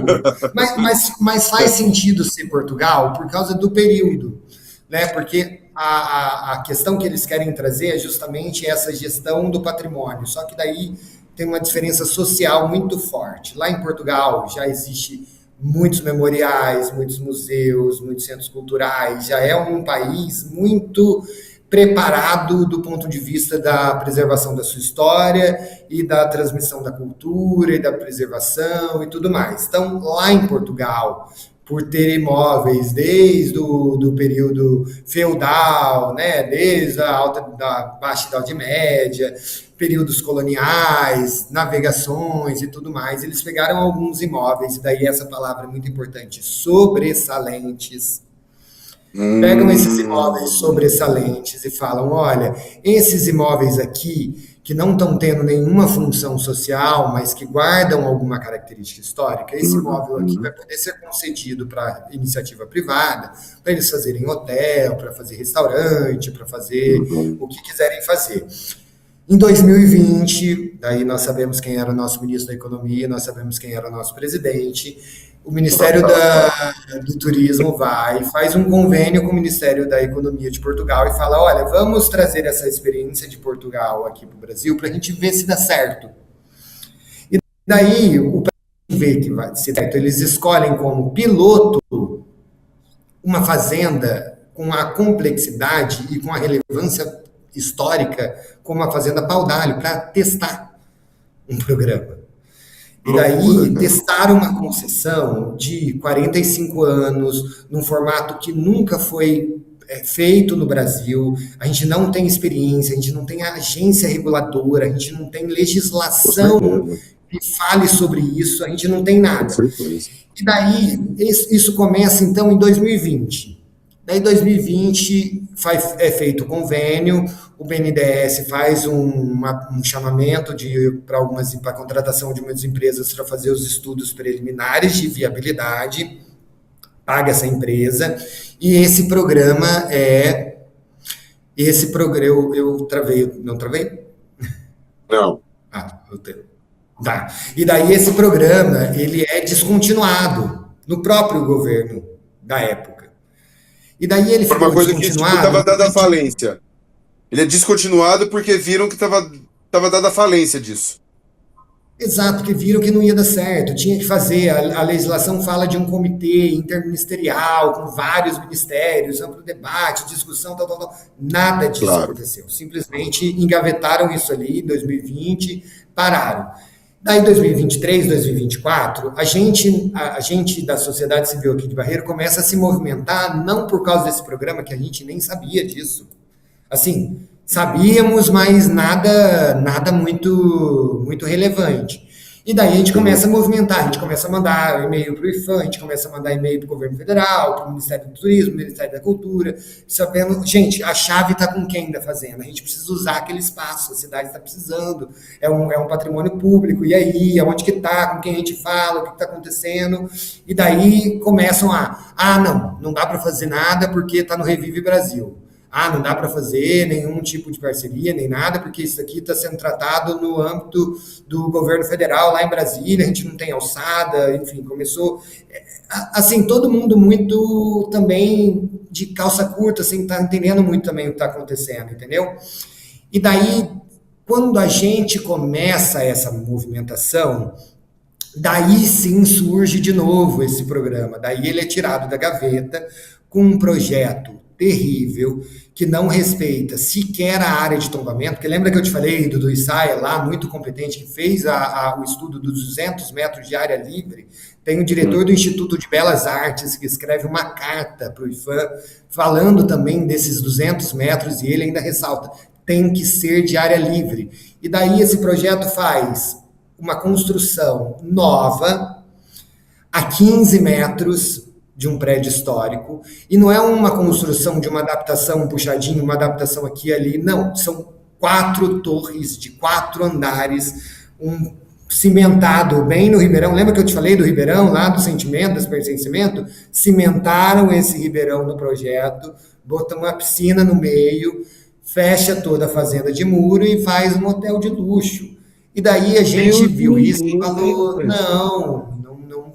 Mas faz sentido ser Portugal por causa do período, né? Porque a questão que eles querem trazer é justamente essa gestão do patrimônio. Só que daí tem uma diferença social muito forte. Lá em Portugal já existe muitos memoriais, muitos museus, muitos centros culturais. Já é um país muito preparado do ponto de vista da preservação da sua história e da transmissão da cultura e da preservação e tudo mais. Então, lá em Portugal, por ter imóveis desde do período feudal, né, desde da Baixa Idade Média, períodos coloniais, navegações e tudo mais, eles pegaram alguns imóveis, e daí essa palavra é muito importante, sobressalentes, pegam esses imóveis Hum, sobressalentes e falam: olha, esses imóveis aqui, que não estão tendo nenhuma função social, mas que guardam alguma característica histórica, esse imóvel aqui vai uhum, poder ser concedido para iniciativa privada, para eles fazerem hotel, para fazer restaurante, para fazer uhum. o que quiserem fazer. Em 2020, daí nós sabemos quem era o nosso ministro da Economia, nós sabemos quem era o nosso presidente. O Ministério do Turismo vai, faz um convênio com o Ministério da Economia de Portugal e fala: olha, vamos trazer essa experiência de Portugal aqui para o Brasil para a gente ver se dá certo. E daí, o ver que vai ser certo, eles escolhem como piloto uma fazenda com a complexidade e com a relevância histórica como a Fazenda Paudalho para testar um programa. E Loucura, daí cara. testaram uma concessão de 45 anos, num formato que nunca foi feito no Brasil. A gente não tem experiência, a gente não tem agência reguladora, a gente não tem Com legislação certeza, que fale sobre isso, a gente não tem com nada. certeza. E daí, isso começa então em 2020. Daí, em 2020, é feito o convênio, o BNDES faz um chamamento para a contratação de muitas empresas para fazer os estudos preliminares de viabilidade, paga essa empresa, e esse programa é. Esse programa. Eu travei, não travei? Não. Ah, eu tenho. Tá. E daí esse programa, ele é descontinuado no próprio governo da época. E daí ele Foi uma ficou coisa que, tipo, estava descontinuado dada a porque, falência. Ele é descontinuado porque viram que estava dada a falência disso. exato, porque viram que não ia dar certo, tinha que fazer, a legislação fala de um comitê interministerial, com vários ministérios, amplo debate, discussão, tal, tal, tal. Nada disso Claro. aconteceu. Simplesmente engavetaram isso ali em 2020, pararam. Daí, 2023, 2024, a gente da sociedade civil aqui de Barreiro começa a se movimentar, não por causa desse programa, que a gente nem sabia disso. Assim, sabíamos, mas nada muito relevante. E daí a gente Uhum. começa a movimentar, a gente começa a mandar e-mail para o IFAM, a gente começa a mandar e-mail para o governo federal, para o Ministério do Turismo, Ministério da Cultura, sabendo, gente, a chave está com quem da fazenda? A gente precisa usar aquele espaço, a cidade está precisando, é um patrimônio público, e aí, aonde que está, com quem a gente fala, o que está acontecendo, e daí começam não dá para fazer nada porque está no Revive Brasil. Não dá para fazer nenhum tipo de parceria, nem nada, porque isso aqui está sendo tratado no âmbito do governo federal, lá em Brasília, a gente não tem alçada, enfim, começou. Assim, todo mundo muito também de calça curta, assim, tá entendendo muito também o que está acontecendo, entendeu? E daí, quando a gente começa essa movimentação, Daí sim surge de novo esse programa. Daí ele é tirado da gaveta com um projeto terrível que não respeita sequer a área de tombamento. Porque lembra que eu te falei do Issaia lá, muito competente, que fez o estudo dos 200 metros de área livre? Tem o diretor do Instituto de Belas Artes que escreve uma carta para o IFAM falando também desses 200 metros e ele ainda ressalta, tem que ser de área livre. E daí esse projeto faz uma construção nova a 15 metros de um prédio histórico, e não é uma construção de uma adaptação, um puxadinho, uma adaptação aqui e ali, não, são 4 torres de 4 andares, um cimentado bem no Ribeirão. Lembra que eu te falei do Ribeirão, lá do sentimento, do pertencimento? Cimentaram esse Ribeirão no projeto, botam uma piscina no meio, fecha toda a fazenda de muro e faz um hotel de luxo. E daí a gente Meu viu isso e falou: Deus.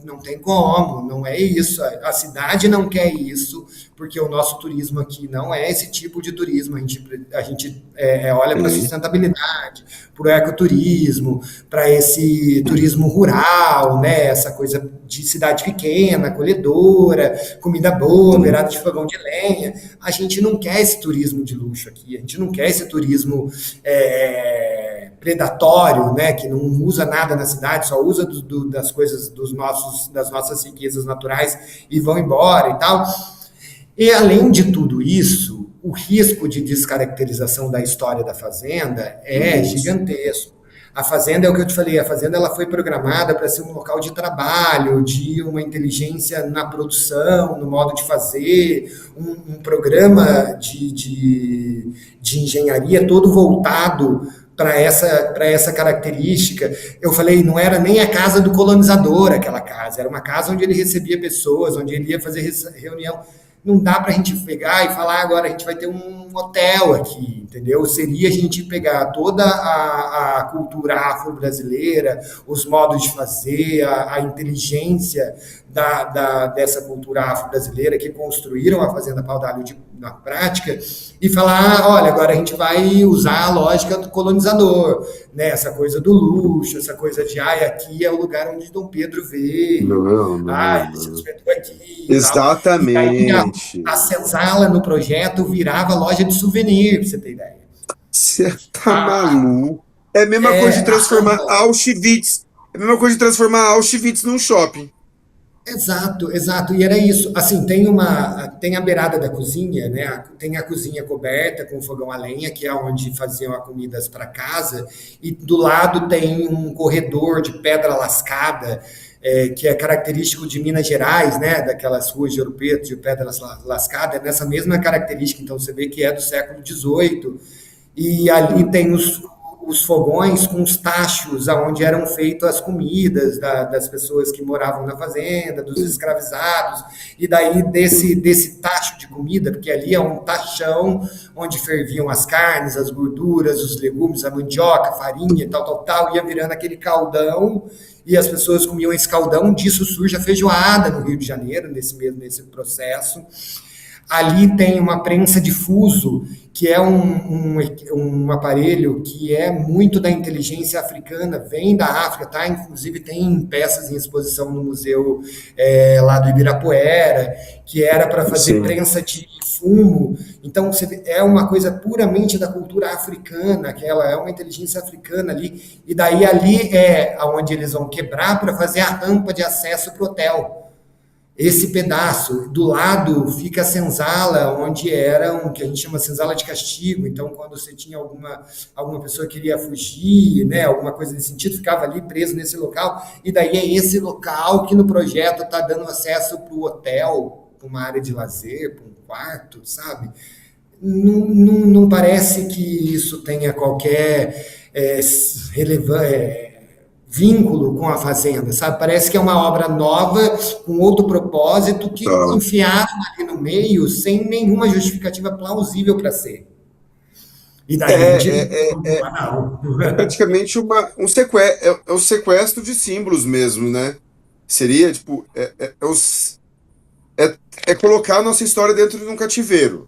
não tem como, não é isso. A cidade não quer isso, porque o nosso turismo aqui não é esse tipo de turismo. A gente olha para a Sim, sustentabilidade, para o ecoturismo, para esse turismo rural, né? Essa coisa de cidade pequena, acolhedora, comida boa, sim, beirada de fogão de lenha. A gente não quer esse turismo de luxo aqui, a gente não quer esse turismo predatório, né, que não usa nada na cidade, só usa das coisas das nossas riquezas naturais e vão embora e tal. E além de tudo isso, o risco de descaracterização da história da fazenda é imenso. gigantesco. A fazenda é o que eu te falei, a fazenda ela foi programada para ser um local de trabalho, de uma inteligência na produção, no modo de fazer, um programa de engenharia todo voltado para essa característica. Eu falei, não era nem a casa do colonizador aquela casa, era uma casa onde ele recebia pessoas, onde ele ia fazer reunião. Não dá para a gente pegar e falar agora a gente vai ter um hotel aqui, entendeu? Seria a gente pegar toda a cultura afro-brasileira, os modos de fazer, a inteligência dessa cultura afro-brasileira que construíram a Fazenda Pau d'Alho na prática e falar, olha, agora a gente vai usar a lógica do colonizador, né? Essa coisa do luxo, essa coisa de, aqui é o lugar onde Dom Pedro veio, Não, não, ele se não. hospedou aqui e tal. E aí Exatamente. a senzala no projeto virava loja de souvenir, pra você ter ideia. Você tá A, maluco? É a mesma coisa de a transformar rampa. Auschwitz. É a mesma coisa de transformar Auschwitz num shopping. Exato, exato. E era isso. Assim, tem a beirada da cozinha, né? Tem a cozinha coberta com fogão a lenha, que é onde faziam as comidas para casa, e do lado tem um corredor de pedra lascada, que é característico de Minas Gerais, né? Daquelas ruas de Ouro Preto de pedras lascadas, é nessa mesma característica. Então você vê que é do século XVIII. E ali tem os fogões com os tachos aonde eram feitas as comidas das pessoas que moravam na fazenda, dos Sim, escravizados, e daí desse tacho de comida, porque ali é um tachão onde ferviam as carnes, as gorduras, os legumes, a mandioca, a farinha e tal, ia virando aquele caldão, e as pessoas comiam esse caldão, disso surge a feijoada no Rio de Janeiro, nesse processo. Ali tem uma prensa de fuso, que é um aparelho que é muito da inteligência africana, vem da África, tá? Inclusive tem peças em exposição no museu lá do Ibirapuera, que era para fazer sim. prensa de fumo. Então é uma coisa puramente da cultura africana, que ela é uma inteligência africana ali, e daí ali é onde eles vão quebrar para fazer a rampa de acesso para o hotel. Esse pedaço do lado fica a senzala, onde era o que a gente chama senzala de castigo. Então, quando você tinha alguma pessoa que queria fugir, né, alguma coisa nesse sentido, ficava ali preso nesse local. E daí é esse local que no projeto está dando acesso para o hotel, para uma área de lazer, para um quarto, sabe? Não parece que isso tenha qualquer relevância, vínculo com a fazenda, sabe? Parece que é uma obra nova, com outro propósito, que Tá. enfiaram ali no meio sem nenhuma justificativa plausível para ser. E É, daí a gente. é, é, é, Não. é praticamente é o sequestro de símbolos mesmo, né? Seria, tipo, é, é colocar a nossa história dentro de um cativeiro,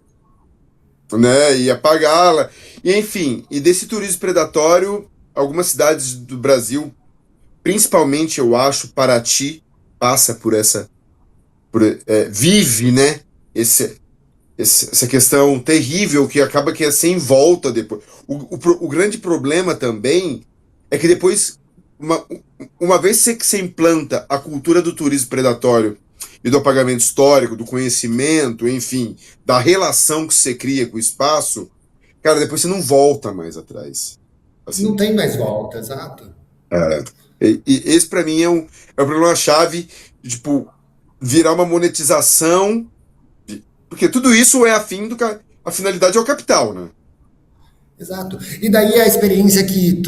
né? E apagá-la. E, enfim, e desse turismo predatório, algumas cidades do Brasil principalmente eu acho, Paraty passa por vive, né, esse, essa questão terrível que acaba que é sem volta depois. O grande problema também é que depois, uma, uma vez que você implanta a cultura do turismo predatório e do apagamento histórico, do conhecimento, enfim, da relação que você cria com o espaço, cara, depois você não volta mais atrás. Não Assim, tem mais volta, exato. é, e esse para mim é um problema-chave, de, tipo, virar uma monetização, porque tudo isso é a finalidade é o capital, né? Exato. E daí a experiência que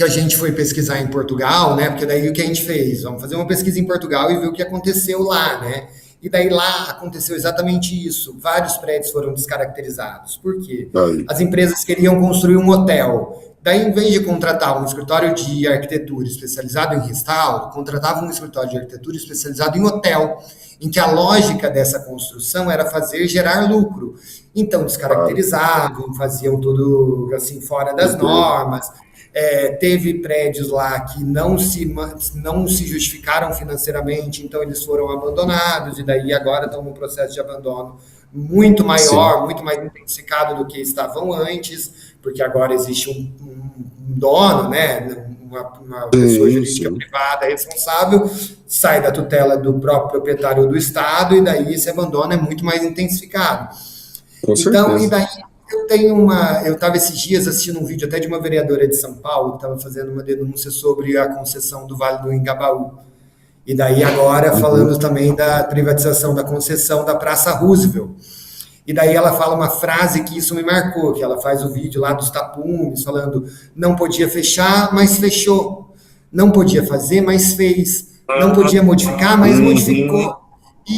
a gente foi pesquisar em Portugal, né? Porque daí o que a gente fez? Vamos fazer uma pesquisa em Portugal e ver o que aconteceu lá, né? E daí lá aconteceu exatamente isso. Vários prédios foram descaracterizados. Por quê? Aí, As empresas queriam construir um hotel. Daí, em vez de contratar um escritório de arquitetura especializado em restauro, contratava um escritório de arquitetura especializado em hotel, em que a lógica dessa construção era fazer gerar lucro. Então, claro, descaracterizavam, faziam tudo assim fora das certeza. normas. Teve prédios lá que não se justificaram financeiramente, então eles foram abandonados, e daí agora estão num processo de abandono muito Sim, maior, muito mais intensificado do que estavam antes, porque agora existe um dono, né, uma pessoa sim, jurídica sim, privada responsável, sai da tutela do próprio proprietário do Estado, e daí esse abandono é muito mais intensificado. com Então, e certeza. daí eu tenho uma. Eu estava esses dias assistindo um vídeo até de uma vereadora de São Paulo que estava fazendo uma denúncia sobre a concessão do Vale do Engabaú. E daí agora Uhum. falando também da privatização da concessão da Praça Roosevelt. E daí ela fala uma frase que isso me marcou, que ela faz o vídeo lá dos tapumes, falando, não podia fechar, mas fechou. Não podia fazer, mas fez. Não podia modificar, mas Uhum. modificou.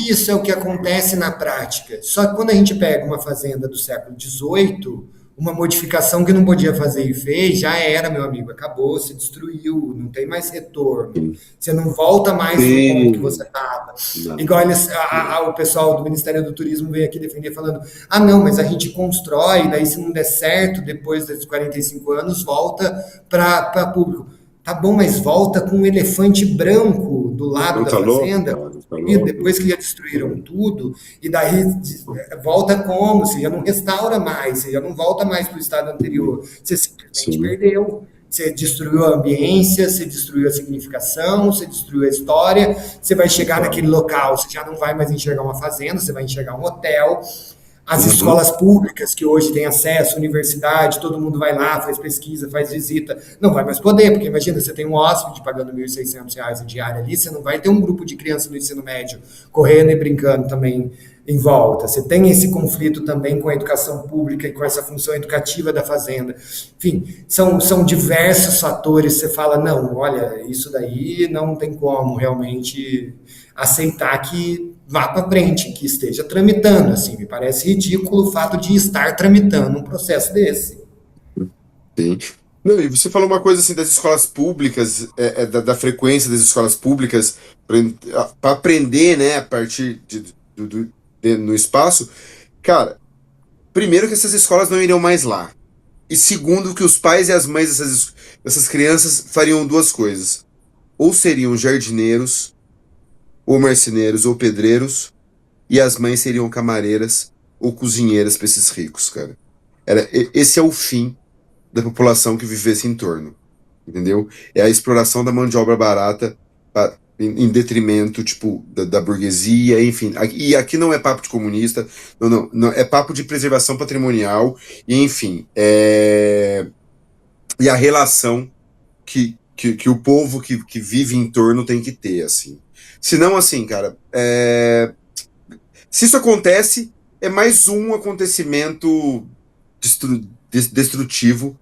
Isso é o que acontece na prática. Só que quando a gente pega uma fazenda do século XVIII, uma modificação que não podia fazer e fez, já era, meu amigo, acabou, se destruiu, não tem mais retorno. Sim, Você não volta mais para o ponto que você sim. estava. Não, Igual eles, não. o pessoal do Ministério do Turismo veio aqui defender falando: ah, não, mas a gente constrói, daí se não der certo, depois desses 45 anos, volta para público. Tá bom, mas volta com um elefante branco do lado Não da tá louco, fazenda, cara? Tá e louco? depois que já destruíram tudo, e daí volta como? Você já não restaura mais, você já não volta mais para o estado Uhum. anterior, você simplesmente Sim. perdeu. Você destruiu a ambiência, você destruiu a significação, você destruiu a história. Você vai chegar naquele Então, local, você já não vai mais enxergar uma fazenda, você vai enxergar um hotel. As uhum. escolas públicas que hoje têm acesso, universidade, todo mundo vai lá, faz pesquisa, faz visita, não vai mais poder, porque imagina, você tem um hóspede pagando R$ 1.600 a diária ali, você não vai ter um grupo de crianças no ensino médio correndo e brincando também em volta. Você tem esse conflito também com a educação pública e com essa função educativa da fazenda. Enfim, são diversos fatores. Você fala, não, olha, isso daí não tem como realmente aceitar que vá para frente, que esteja tramitando. Assim, me parece ridículo o fato de estar tramitando um processo desse. Sim. Não, e você falou uma coisa assim das escolas públicas, da frequência das escolas públicas para aprender, né, a partir no espaço. Cara, primeiro que essas escolas não iriam mais lá. E segundo que os pais e as mães dessas crianças fariam duas coisas. Ou seriam jardineiros, ou marceneiros, ou pedreiros, e as mães seriam camareiras ou cozinheiras para esses ricos, cara. Esse é o fim da população que vivesse em torno, entendeu? É a exploração da mão de obra barata em detrimento, tipo, da burguesia, enfim. E aqui não é papo de comunista, não, não, não, é papo de preservação patrimonial, e enfim, e a relação que o povo que vive em torno tem que ter, assim. Senão, assim, cara, se isso acontece, é mais um acontecimento destrutivo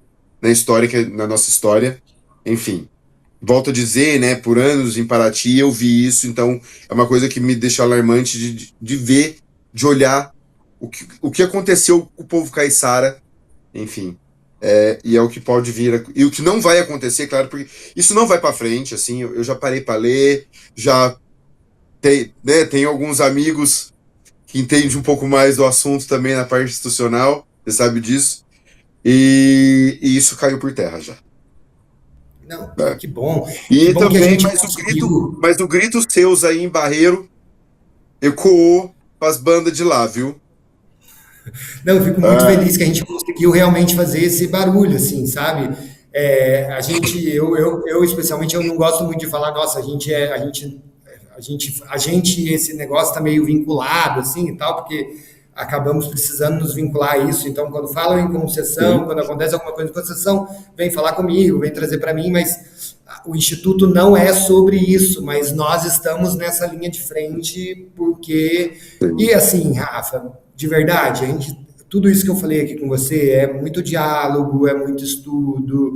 na nossa história. Enfim, volto a dizer, né, por anos em Paraty eu vi isso, então é uma coisa que me deixa alarmante de ver, de olhar o que aconteceu com o povo caiçara, enfim. E é o que pode vir, e o que não vai acontecer, claro, porque isso não vai para frente, assim, eu já parei para ler, já tenho alguns amigos que entendem um pouco mais do assunto também na parte institucional, você sabe disso, e isso caiu por terra já. Não, É. que bom. Que E bom que a também, gente conseguiu. mas o grito seus aí em Barreiro ecoou para as bandas de lá, viu? Não, eu fico muito Ah, feliz que a gente conseguiu realmente fazer esse barulho, assim, sabe? A gente, eu especialmente, eu não gosto muito de falar, nossa, esse negócio está meio vinculado, assim, e tal, porque acabamos precisando nos vincular a isso. Então, quando falam em concessão, sim, quando acontece alguma coisa em concessão, vem falar comigo, vem trazer para mim, mas o Instituto não é sobre isso, mas nós estamos nessa linha de frente porque, e sim. assim, Rafa, de verdade, tudo isso que eu falei aqui com você é muito diálogo, é muito estudo,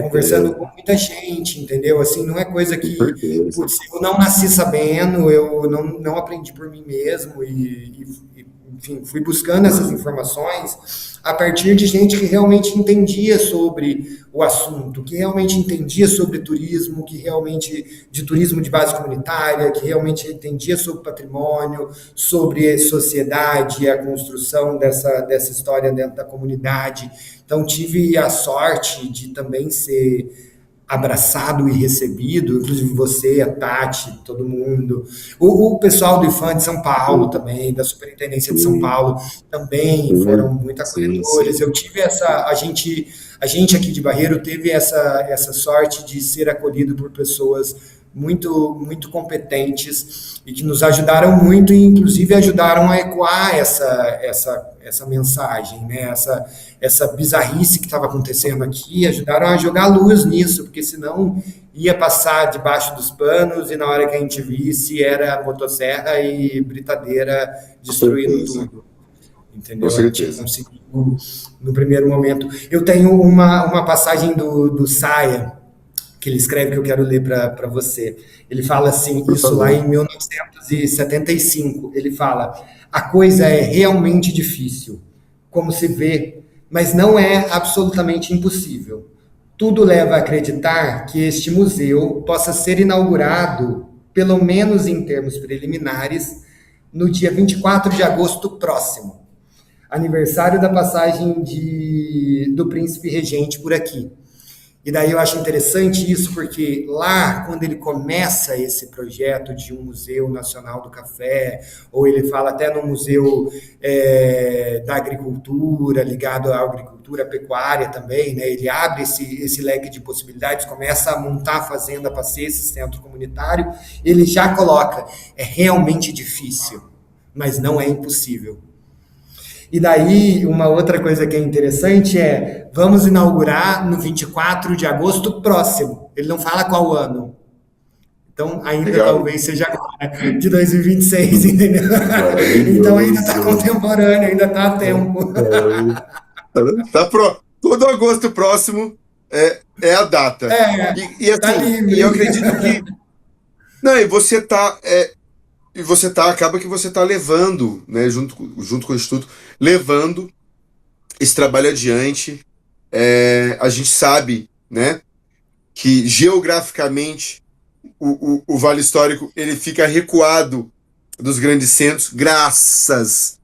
conversando Certeza, com muita gente, entendeu? Assim, não é coisa com que, certeza. putz, eu não nasci sabendo, eu não aprendi por mim mesmo enfim, fui buscando essas informações a partir de gente que realmente entendia sobre o assunto, que realmente entendia sobre turismo, que realmente de turismo de base comunitária, que realmente entendia sobre patrimônio, sobre sociedade, a construção dessa história dentro da comunidade. Então tive a sorte de também ser abraçado e recebido, inclusive você, a Tati, todo mundo. O pessoal do IFAM de São Paulo Sim, também, da Superintendência de São sim, Paulo, também foram sim, muito sim, acolhedores. sim. Eu tive a gente aqui de Barreiro teve essa sorte de ser acolhido por pessoas muito competentes e que nos ajudaram muito e inclusive ajudaram a ecoar essa mensagem, né? Essa bizarrice que estava acontecendo aqui, ajudaram a jogar luz nisso, porque senão ia passar debaixo dos panos e na hora que a gente visse era motosserra e britadeira Com destruindo certeza, tudo. com Entendeu? A gente certeza. conseguiu no primeiro momento. Eu tenho uma passagem do Saia, que ele escreve que eu quero ler para você. Ele fala assim, Por isso lá favor. em 1975. Ele fala: a coisa é realmente difícil, como se vê, mas não é absolutamente impossível. Tudo leva a acreditar que este museu possa ser inaugurado, pelo menos em termos preliminares, no dia 24 de agosto próximo, aniversário da passagem do príncipe regente por aqui. E daí eu acho interessante isso, porque lá, quando ele começa esse projeto de um Museu Nacional do Café, ou ele fala até no Museu da Agricultura, ligado à agricultura, à pecuária também, né? Ele abre esse leque de possibilidades, começa a montar a fazenda para ser esse centro comunitário, ele já coloca, é realmente difícil, mas não é impossível. E daí, uma outra coisa que é interessante é, vamos inaugurar no 24 de agosto próximo. Ele não fala qual ano. Então, ainda Legal. talvez seja agora, de 2026, entendeu? Então, ainda está Maravilhoso. contemporâneo, ainda está a tempo. Tá todo agosto próximo é a data. E Tá assim, e eu livre. acredito que. Não, e você tá, acaba que você tá levando, né, junto com o Instituto, levando esse trabalho adiante. A gente sabe, né, que geograficamente o Vale Histórico ele fica recuado dos grandes centros, graças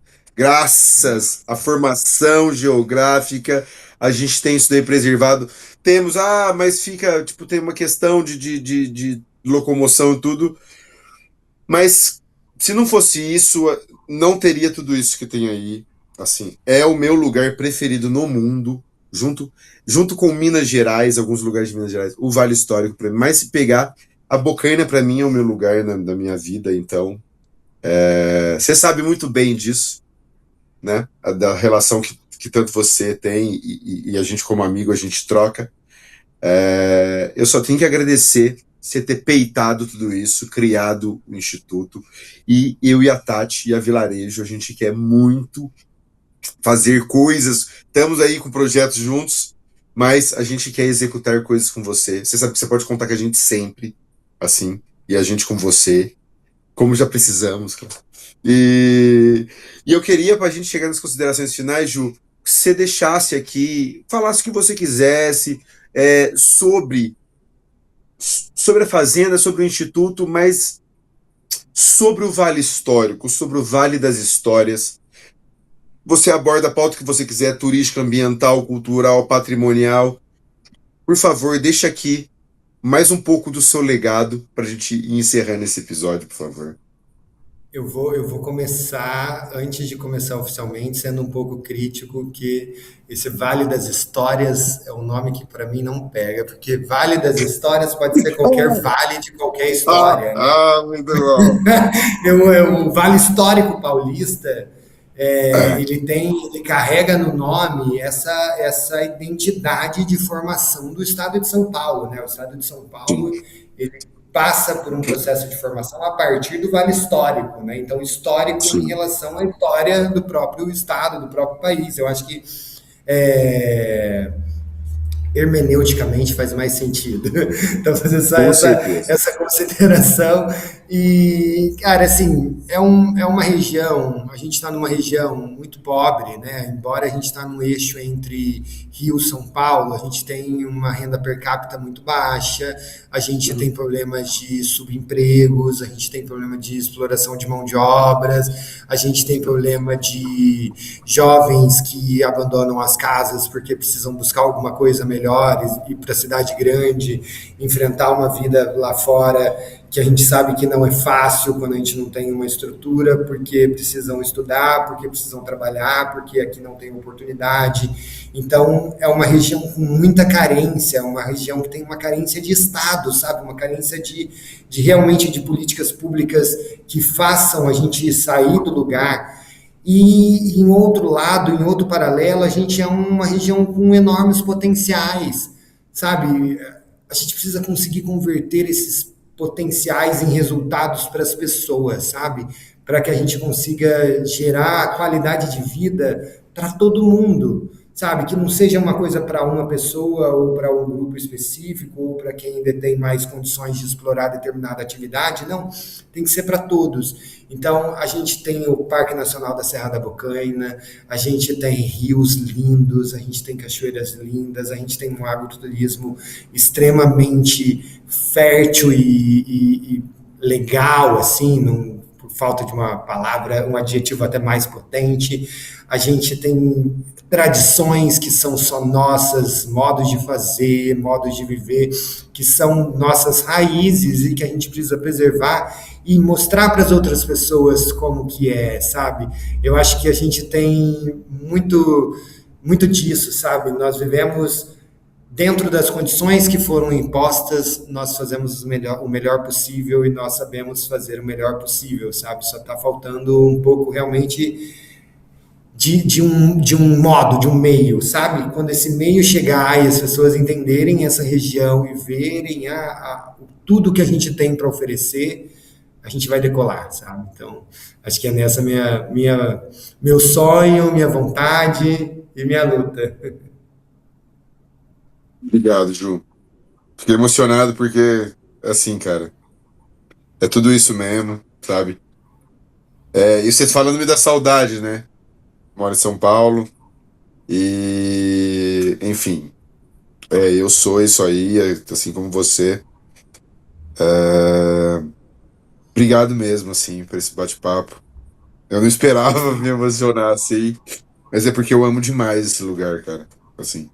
à formação geográfica, a gente tem isso daí preservado. Temos, mas fica, tipo, tem uma questão de locomoção e tudo, mas se não fosse isso, não teria tudo isso que tem aí. Assim, é o meu lugar preferido no mundo, junto, junto com Minas Gerais, alguns lugares de Minas Gerais, o Vale Histórico para mim. Mas se pegar, a Bocaina para mim é o meu lugar na minha vida, então você sabe muito bem disso, né? Da relação que tanto você tem e a gente como amigo a gente troca. Eu só tenho que agradecer você ter peitado tudo isso, criado o Instituto. E eu e a Tati e a Vilarejo, a gente quer muito fazer coisas. Estamos aí com projetos juntos, mas a gente quer executar coisas com você. Você sabe que você pode contar com a gente sempre, assim, e a gente com você, como já precisamos, cara. E, e eu queria, para a gente chegar nas considerações finais, Ju, que você deixasse aqui, falasse o que você quisesse sobre a Fazenda, sobre o Instituto, mas sobre o Vale Histórico, sobre o Vale das Histórias. Você aborda a pauta que você quiser, turística, ambiental, cultural, patrimonial. por favor, deixa aqui mais um pouco do seu legado para a gente ir encerrando esse episódio, por favor. Eu vou começar, antes de começar oficialmente, sendo um pouco crítico, que esse Vale das Histórias é um nome que para mim não pega, porque Vale das Histórias pode ser qualquer vale de qualquer história, né? Muito bom. O Vale Histórico Paulista, ele carrega no nome essa identidade de formação do Estado de São Paulo, né? O Estado de São Sim, Paulo, ele passa por um processo de formação a partir do Vale Histórico, né? Então, histórico em sim. relação à história do próprio Estado, do próprio país. Eu acho que é, hermeneuticamente faz mais sentido. Então, fazer só Com essa, certeza. essa consideração. E, cara, assim, é uma região, a gente está numa região muito pobre, né? Embora a gente está num eixo entre Rio e São Paulo, a gente tem uma renda per capita muito baixa, a gente tem problemas de subempregos, a gente tem problema de exploração de mão de obras, a gente tem problema de jovens que abandonam as casas porque precisam buscar alguma coisa melhor, ir para a cidade grande, enfrentar uma vida lá fora que a gente sabe que não é fácil quando a gente não tem uma estrutura, porque precisam estudar, porque precisam trabalhar, porque aqui não tem oportunidade. Então, é uma região com muita carência, é uma região que tem uma carência de Estado, sabe? Uma carência de realmente de políticas públicas que façam a gente sair do lugar. E em outro lado, em outro paralelo, a gente é uma região com enormes potenciais, sabe? A gente precisa conseguir converter esses potenciais em resultados para as pessoas, sabe? Para que a gente consiga gerar qualidade de vida para todo mundo, sabe? Que não seja uma coisa para uma pessoa ou para um grupo específico ou para quem ainda tem mais condições de explorar determinada atividade, não, tem que ser para todos. Então, a gente tem o Parque Nacional da Serra da Bocaina, a gente tem rios lindos, a gente tem cachoeiras lindas, a gente tem um agroturismo extremamente fértil e legal, assim, por falta de uma palavra, um adjetivo até mais potente. A gente tem tradições que são só nossas, modos de fazer, modos de viver, que são nossas raízes e que a gente precisa preservar e mostrar para as outras pessoas como que é, sabe? Eu acho que a gente tem muito disso, sabe? Nós vivemos dentro das condições que foram impostas, nós fazemos o melhor possível e nós sabemos fazer o melhor possível, sabe? Só está faltando um pouco realmente de um modo, de um meio, sabe? Quando esse meio chegar e as pessoas entenderem essa região e verem tudo que a gente tem para oferecer, a gente vai decolar, sabe? Então, acho que é nessa meu sonho, minha vontade e minha luta. Obrigado, Ju. Fiquei emocionado porque, assim, cara, é tudo isso mesmo, sabe? E você falando me dá saudade, né? Moro em São Paulo e, enfim, eu sou isso aí, assim como você. É, obrigado mesmo, assim, por esse bate-papo. Eu não esperava me emocionar assim, mas é porque eu amo demais esse lugar, cara. Assim,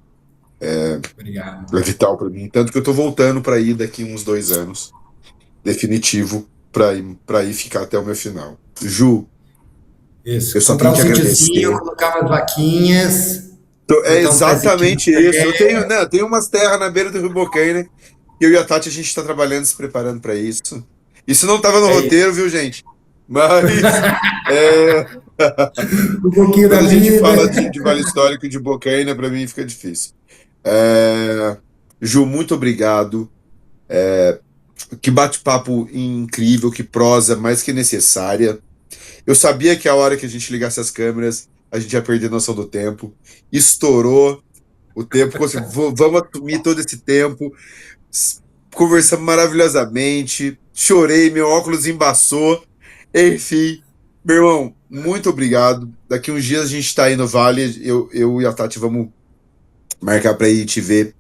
Obrigado. é vital pra mim. Tanto que eu tô voltando pra ir daqui uns 2 anos, definitivo, pra ir ficar até o meu final. Ju, eu Isso. só Comprar tenho um que sítiozinho, agradecer. colocar umas vaquinhas, É plantar um pezinho de exatamente isso. Eu tenho, café. né, eu tenho umas terras na beira do Rio Bocaina, né? E eu e a Tati, a gente tá trabalhando, se preparando pra isso. Isso não tava no É roteiro, isso. viu, gente? Mas é, Um pouquinho da quando a gente vida. fala de Vale Histórico e de Bocaina, pra mim fica difícil. É, Ju, muito obrigado. Que bate-papo incrível, que prosa mais que necessária. Eu sabia que a hora que a gente ligasse as câmeras, a gente ia perder noção do tempo. Estourou o tempo, vamos assumir todo esse tempo. Conversamos maravilhosamente. Chorei, meu óculos embaçou. Enfim, meu irmão, muito obrigado. Daqui uns dias a gente está aí no Vale. Eu e a Tati vamos marcar para ir te ver.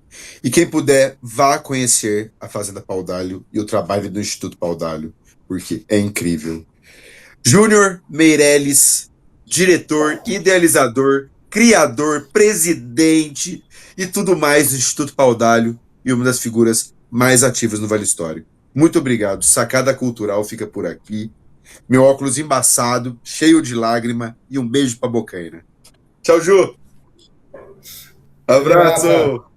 E quem puder, vá conhecer a Fazenda Paudalho e o trabalho do Instituto Paudalho, porque é incrível. Júnior Meirelles, diretor, idealizador criador, presidente e tudo mais do Instituto Paudalho e uma das figuras mais ativas no Vale Histórico. Muito obrigado. Sacada Cultural fica por aqui. Meu óculos embaçado, cheio de lágrima e um beijo pra Bocaina. Tchau, Ju. Valeu, Rafa. Abraço.